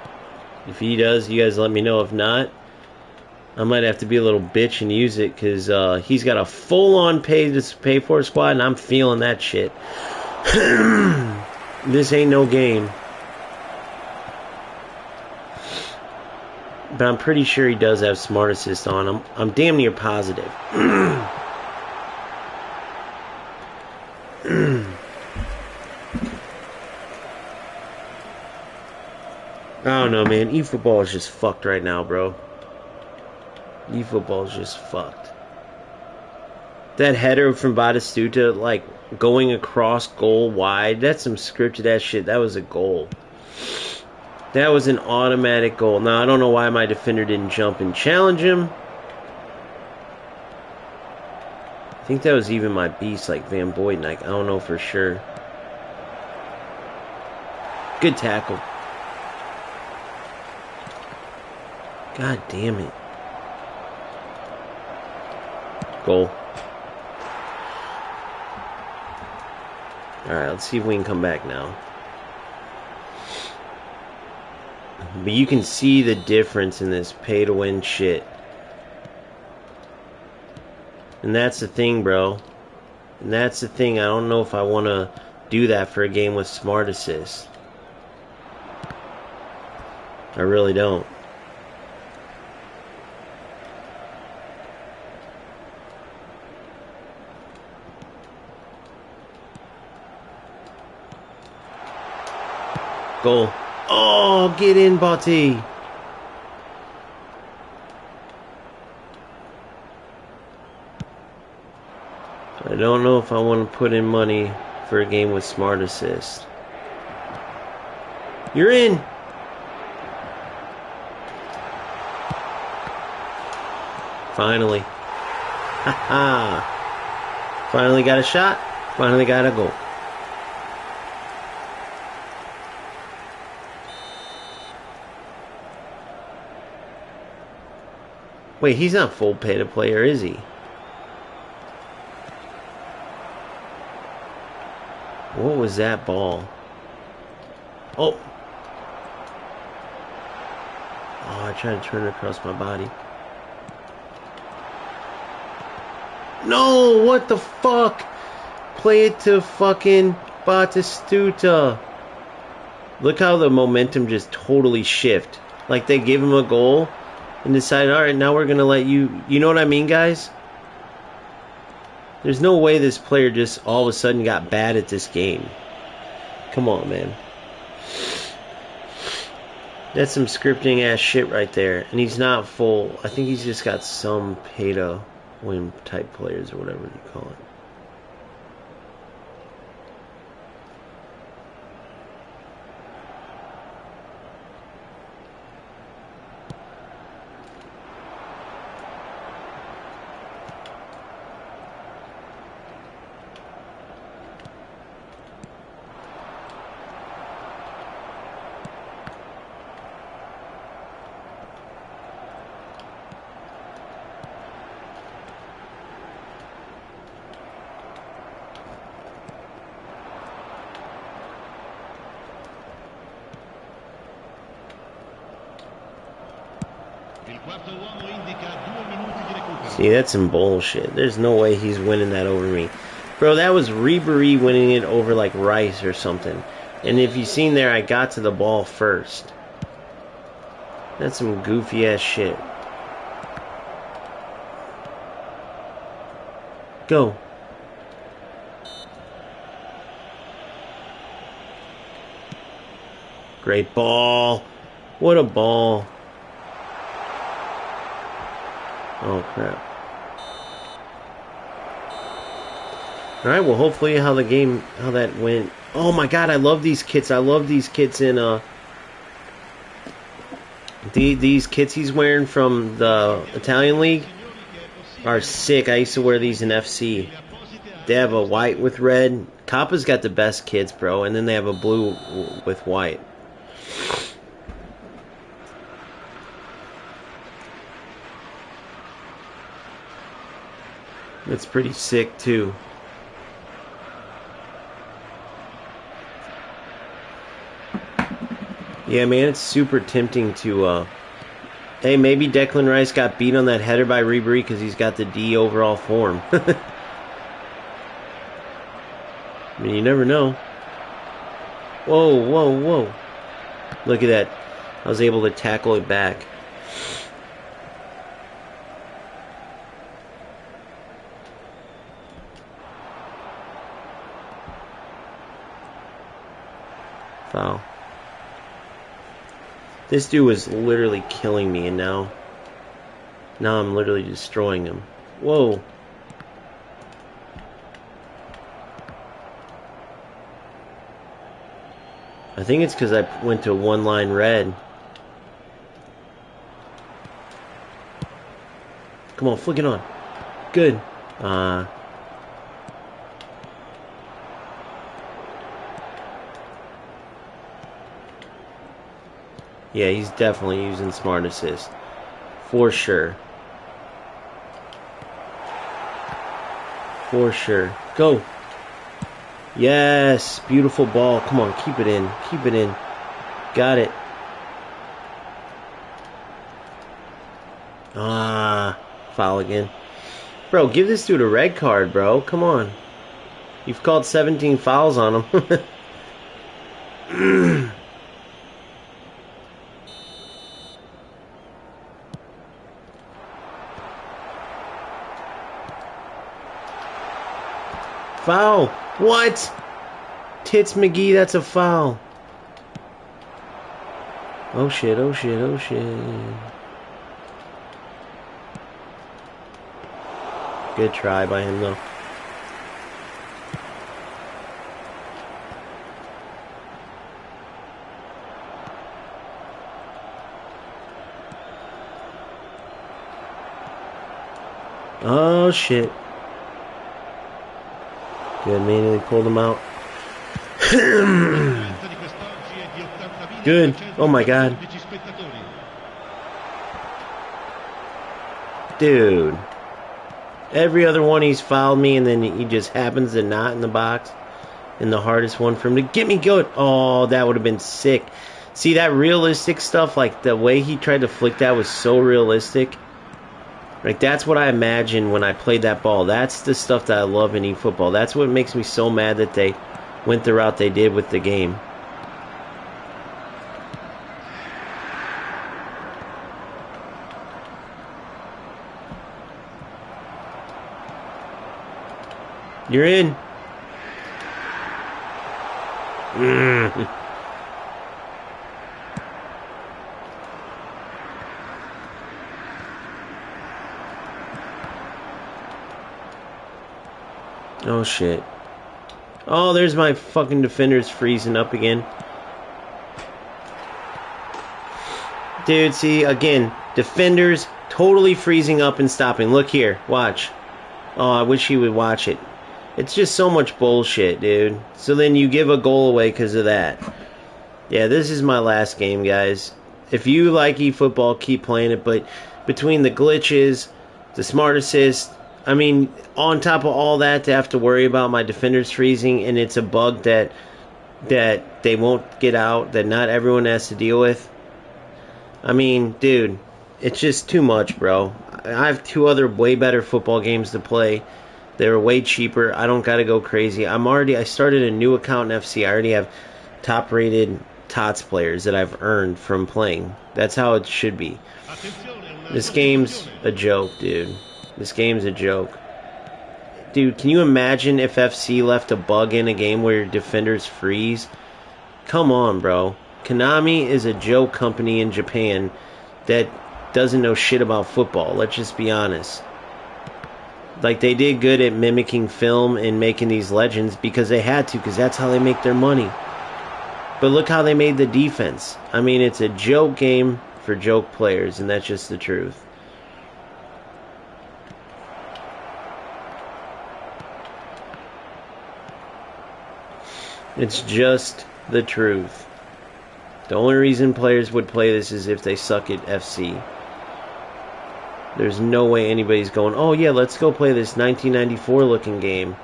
If he does, you guys let me know. If not, I might have to be a little bitch and use it, because he's got a full-on pay for squad, and I'm feeling that shit. This ain't no game. But I'm pretty sure he does have Smart Assist on him. I'm damn near positive. I don't know, man. eFootball is just fucked right now, bro. eFootball is just fucked. That header from Batistuta, like, going across goal wide, that's some scripted-ass shit. That was a goal. That was an automatic goal. Now, I don't know why my defender didn't jump and challenge him. I think that was even my beast, like Van Boyden. I don't know for sure. Good tackle. God damn it. Goal. Alright, let's see if we can come back now. But you can see the difference in this pay-to-win shit. And that's the thing, bro. And that's the thing. I don't know if I want to do that for a game with Smart Assist. I really don't. Goal. Oh, get in, Botti. I don't know if I want to put in money for a game with Smart Assist. You're in. Finally. Haha. Finally got a shot. Finally got a goal. Wait, he's not full pay to player, is he? What was that ball? Oh. Oh, I tried to turn it across my body. No, what the fuck? Play it to fucking Batistuta. Look how the momentum just totally shift. Like they gave him a goal and decided, all right, now we're going to let you... You know what I mean, guys? There's no way this player just all of a sudden got bad at this game. Come on, man. That's some scripting ass shit right there. And he's not full. I think he's just got some pay to win type players or whatever you call it. See, that's some bullshit. There's no way he's winning that over me. Bro, that was Ribery winning it over like Rice or something. And if you've seen there, I got to the ball first. That's some goofy ass shit. Go. Great ball. What a ball. Oh, crap. Alright, well, hopefully how that went. Oh, my God, I love these kits. I love these kits in, these kits he's wearing from the Italian League are sick. I used to wear these in FC. They have a white with red. Kappa's got the best kits, bro. And then they have a blue with white. It's pretty sick, too. Yeah, man, it's super tempting to, hey, maybe Declan Rice got beat on that header by Ribery because he's got the D overall form. I mean, you never know. Whoa, whoa, whoa. Look at that. I was able to tackle it back. Foul. This dude was literally killing me, and now I'm literally destroying him. Whoa. I think it's because I went to one line red. Come on, flick it on. Good. Yeah, he's definitely using smart assist. For sure. For sure. Go. Yes. Beautiful ball. Come on, keep it in. Keep it in. Got it. Foul again. Bro, give this dude a red card, bro. Come on. You've called 17 fouls on him. Foul. What? Tits McGee, that's a foul. Oh shit, oh shit, oh shit. Good try by him though. Oh shit. Good, man. They pulled him out. Good. Oh, my God. Dude. Every other one he's fouled me, and then he just happens to not in the box. And the hardest one for him to get me good. Oh, that would have been sick. See, that realistic stuff, like the way he tried to flick that was so realistic. Like, that's what I imagined when I played that ball. That's the stuff that I love in eFootball. That's what makes me so mad that they went the route they did with the game. You're in. Oh, shit. Oh, there's my fucking defenders freezing up again. Dude, see, again, defenders totally freezing up and stopping. Look here, watch. Oh, I wish he would watch it. It's just so much bullshit, dude. So then you give a goal away because of that. Yeah, this is my last game, guys. If you like eFootball, keep playing it. But between the glitches, the smart assist, I mean, on top of all that, to have to worry about my defenders freezing, and it's a bug that they won't get out, that not everyone has to deal with. I mean, dude, it's just too much, bro. I have 2 other way better football games to play. They're way cheaper. I don't gotta go crazy. I started a new account in FC. I already have top-rated TOTS players that I've earned from playing. That's how it should be. This game's a joke, dude. This game's a joke. Dude, can you imagine if FC left a bug in a game where your defenders freeze? Come on, bro. Konami is a joke company in Japan that doesn't know shit about football. Let's just be honest. Like, they did good at mimicking film and making these legends because they had to, because that's how they make their money. But look how they made the defense. I mean, it's a joke game for joke players, and that's just the truth. It's just the truth. The only reason players would play this is if they suck at FC. There's no way anybody's going, oh yeah, let's go play this 1994 looking game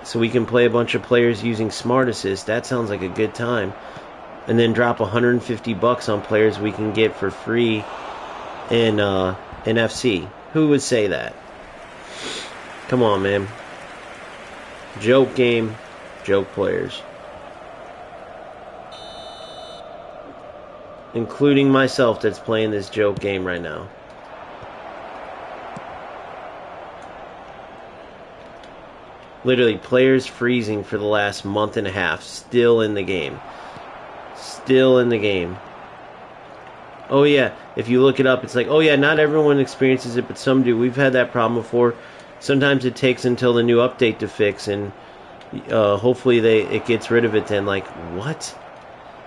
so we can play a bunch of players using Smart Assist. That sounds like a good time. And then drop $150 on players we can get for free in FC. Who would say that? Come on, man. Joke game, joke players. Including myself that's playing this joke game right now. Literally, players freezing for the last month and a half. Still in the game. Still in the game. Oh yeah, if you look it up, it's like, oh yeah, not everyone experiences it, but some do. We've had that problem before. Sometimes it takes until the new update to fix, and hopefully it gets rid of it then. Like, what?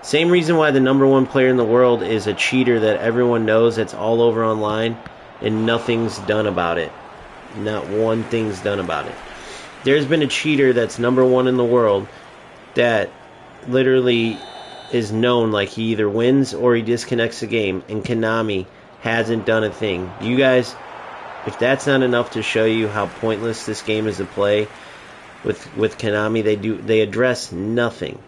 Same reason why the #1 player in the world is a cheater that everyone knows, that's all over online, and nothing's done about it. Not one thing's done about it. There's been a cheater that's #1 in the world that literally is known, like he either wins or he disconnects the game, and Konami hasn't done a thing. You guys, if that's not enough to show you how pointless this game is to play with Konami, they address nothing.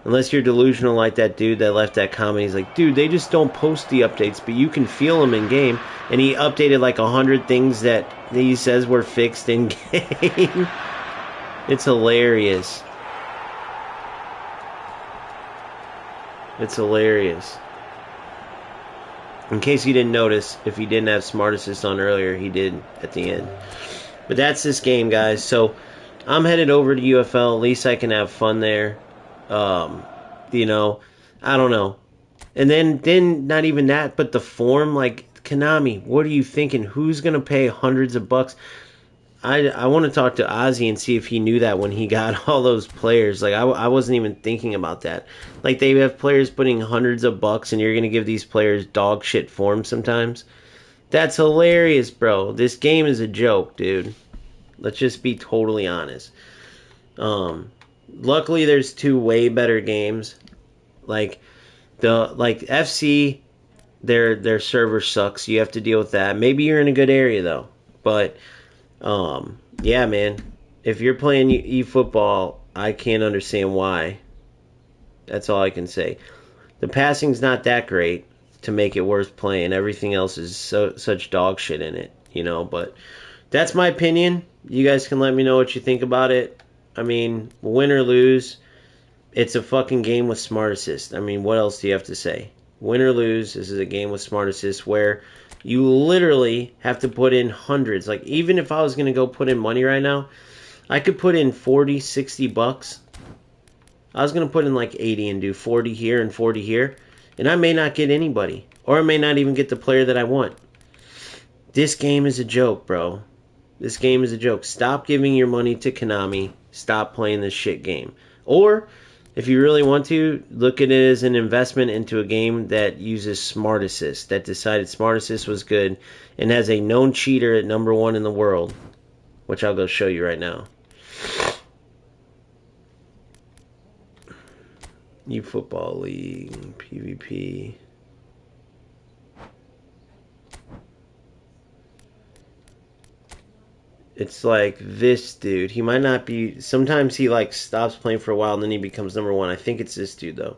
Unless you're delusional like that dude that left that comment. He's like, dude, they just don't post the updates, but you can feel them in game. And he updated like 100 things that he says were fixed in game. It's hilarious. It's hilarious. In case you didn't notice, if he didn't have Smart Assist on earlier, he did at the end. But that's this game, guys. So I'm headed over to UFL. At least I can have fun there. You know, I don't know. And then not even that, but the form, like, Konami, what are you thinking? Who's going to pay hundreds of bucks? I want to talk to Ozzy and see if he knew that when he got all those players. Like, I wasn't even thinking about that. Like, they have players putting hundreds of bucks, and you're going to give these players dog shit form sometimes? That's hilarious, bro. This game is a joke, dude. Let's just be totally honest. Luckily, there's two way better games. Like FC, their server sucks. You have to deal with that. Maybe you're in a good area though, but yeah, man. If you're playing eFootball, I can't understand why. That's all I can say. The passing's not that great to make it worth playing. Everything else is such dog shit in it, But that's my opinion. You guys can let me know what you think about it. I mean, win or lose, it's a fucking game with smart assist. I mean, what else do you have to say? Win or lose, this is a game with smart assist where you literally have to put in hundreds. Like, even if I was going to go put in money right now, I could put in 40, 60 bucks. I was going to put in like 80 and do 40 here and 40 here. And I may not get anybody. Or I may not even get the player that I want. This game is a joke, bro. This game is a joke. Stop giving your money to Konami. Stop playing this shit game. Or, if you really want to, look at it as an investment into a game that uses Smart Assist. That decided Smart Assist was good. And has a known cheater at number 1 in the world. Which I'll go show you right now. eFootball League, PvP. It's like this dude. He might not be. Sometimes he like stops playing for a while and then he becomes number 1. I think it's this dude though.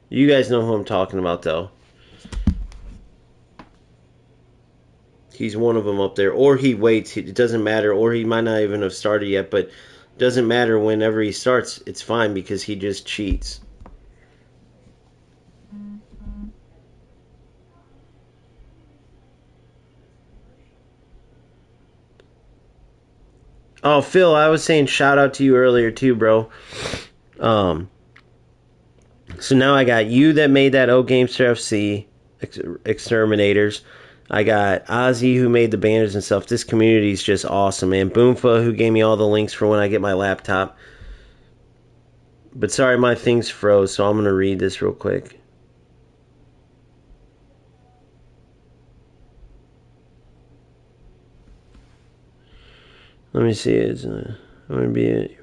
You guys know who I'm talking about though. He's one of them up there. Or he waits. It doesn't matter. Or he might not even have started yet. But it doesn't matter whenever he starts. It's fine because he just cheats. Oh, Phil, I was saying shout out to you earlier too, bro. So now I got you that made that O Gamester FC Exterminators. I got Ozzy who made the banners and stuff. This community is just awesome, man. Boomfa who gave me all the links for when I get my laptop. But sorry, my thing's froze, so I'm going to read this real quick. Let me see. It's going to be it.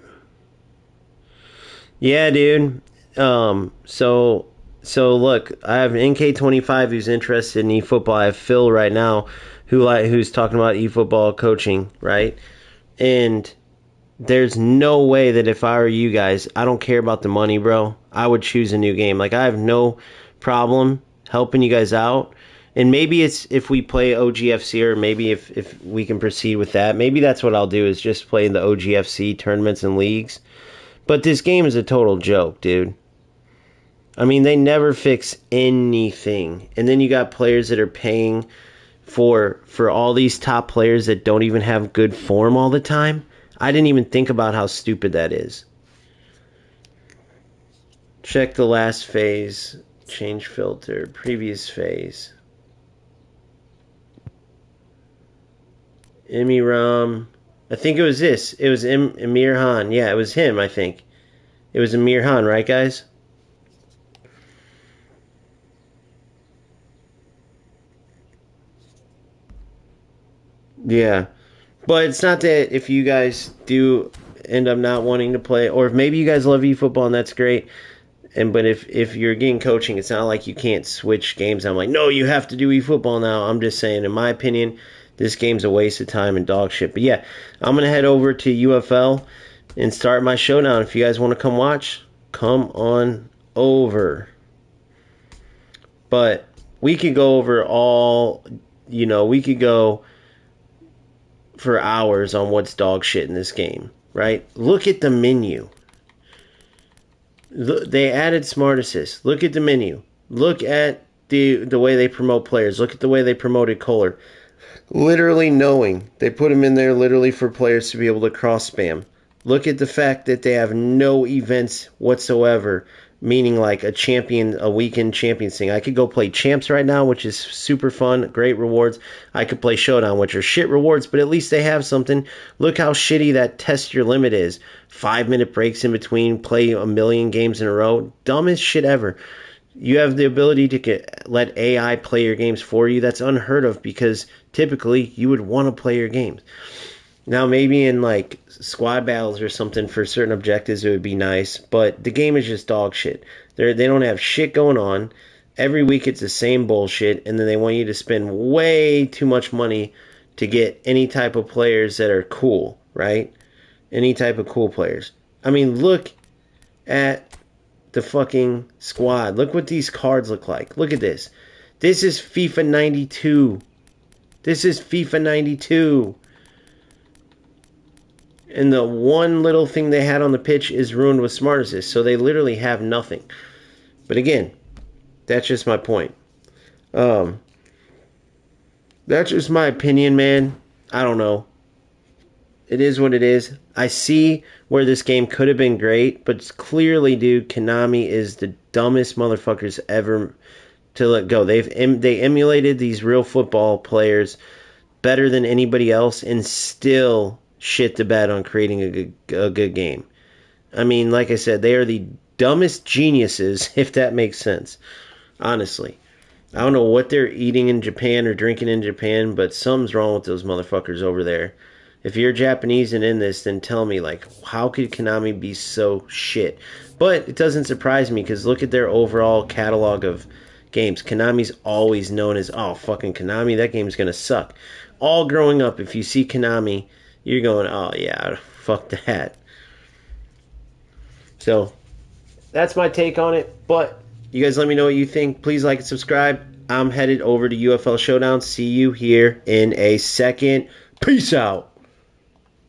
Yeah, dude. So look, I have NK25 who's interested in eFootball. I have Phil right now who's talking about eFootball coaching, right? And there's no way that if I were you guys, I don't care about the money, bro. I would choose a new game. Like, I have no problem helping you guys out. And maybe it's if we play OGFC, or maybe if we can proceed with that. Maybe that's what I'll do, is just play in the OGFC tournaments and leagues. But this game is a total joke, dude. I mean, they never fix anything. And then you got players that are paying for all these top players that don't even have good form all the time. I didn't even think about how stupid that is. Check the last phase. Change filter. Previous phase. Imiram. I think it was this. It was Amir Khan. Yeah, it was him, I think. It was Amir Khan, right, guys? Yeah. But it's not that if you guys do end up not wanting to play, or if maybe you guys love eFootball and that's great, but if you're getting coaching, it's not like you can't switch games. I'm like, no, you have to do eFootball now. I'm just saying, in my opinion, this game's a waste of time and dog shit. But yeah, I'm going to head over to UFL and start my showdown. If you guys want to come watch, come on over. But we could go over we could go for hours on what's dog shit in this game, right? Look at the menu. They added Smart Assist. Look at the menu. Look at the way they promote players. Look at the way they promoted Kohler. Literally knowing they put him in there literally for players to be able to cross spam. Look at the fact that they have no events whatsoever, meaning like a weekend champions thing. I could go play champs right now, which is super fun, great rewards. I could play showdown, which are shit rewards, but at least they have something. Look how shitty that test your limit is. 5-minute breaks in between, play a million games in a row. Dumbest shit ever. You have the ability to let AI play your games for you. That's unheard of because typically you would want to play your games. Now, maybe in like squad battles or something for certain objectives, it would be nice. But the game is just dog shit. They don't have shit going on. Every week it's the same bullshit, and then they want you to spend way too much money to get any type of players that are cool, right? Any type of cool players. I mean, look at the fucking squad. Look what these cards look like. Look at this. This is FIFA 92. This is FIFA 92. And the one little thing they had on the pitch is ruined with smart assist. So they literally have nothing. But again, that's just my point. That's just my opinion, man. I don't know. It is what it is. I see where this game could have been great, but clearly, dude, Konami is the dumbest motherfuckers ever to let go. They emulated these real football players better than anybody else, and still shit the bed on creating a good game. I mean, like I said, they are the dumbest geniuses, if that makes sense. Honestly. I don't know what they're eating in Japan or drinking in Japan, but something's wrong with those motherfuckers over there. If you're Japanese and in this, then tell me, like, how could Konami be so shit? But it doesn't surprise me, because look at their overall catalog of games. Konami's always known as, oh, fucking Konami, that game's gonna suck. All growing up, if you see Konami, you're going, oh, yeah, fuck that. So, that's my take on it, but you guys let me know what you think. Please like and subscribe. I'm headed over to UFL Showdown. See you here in a second. Peace out.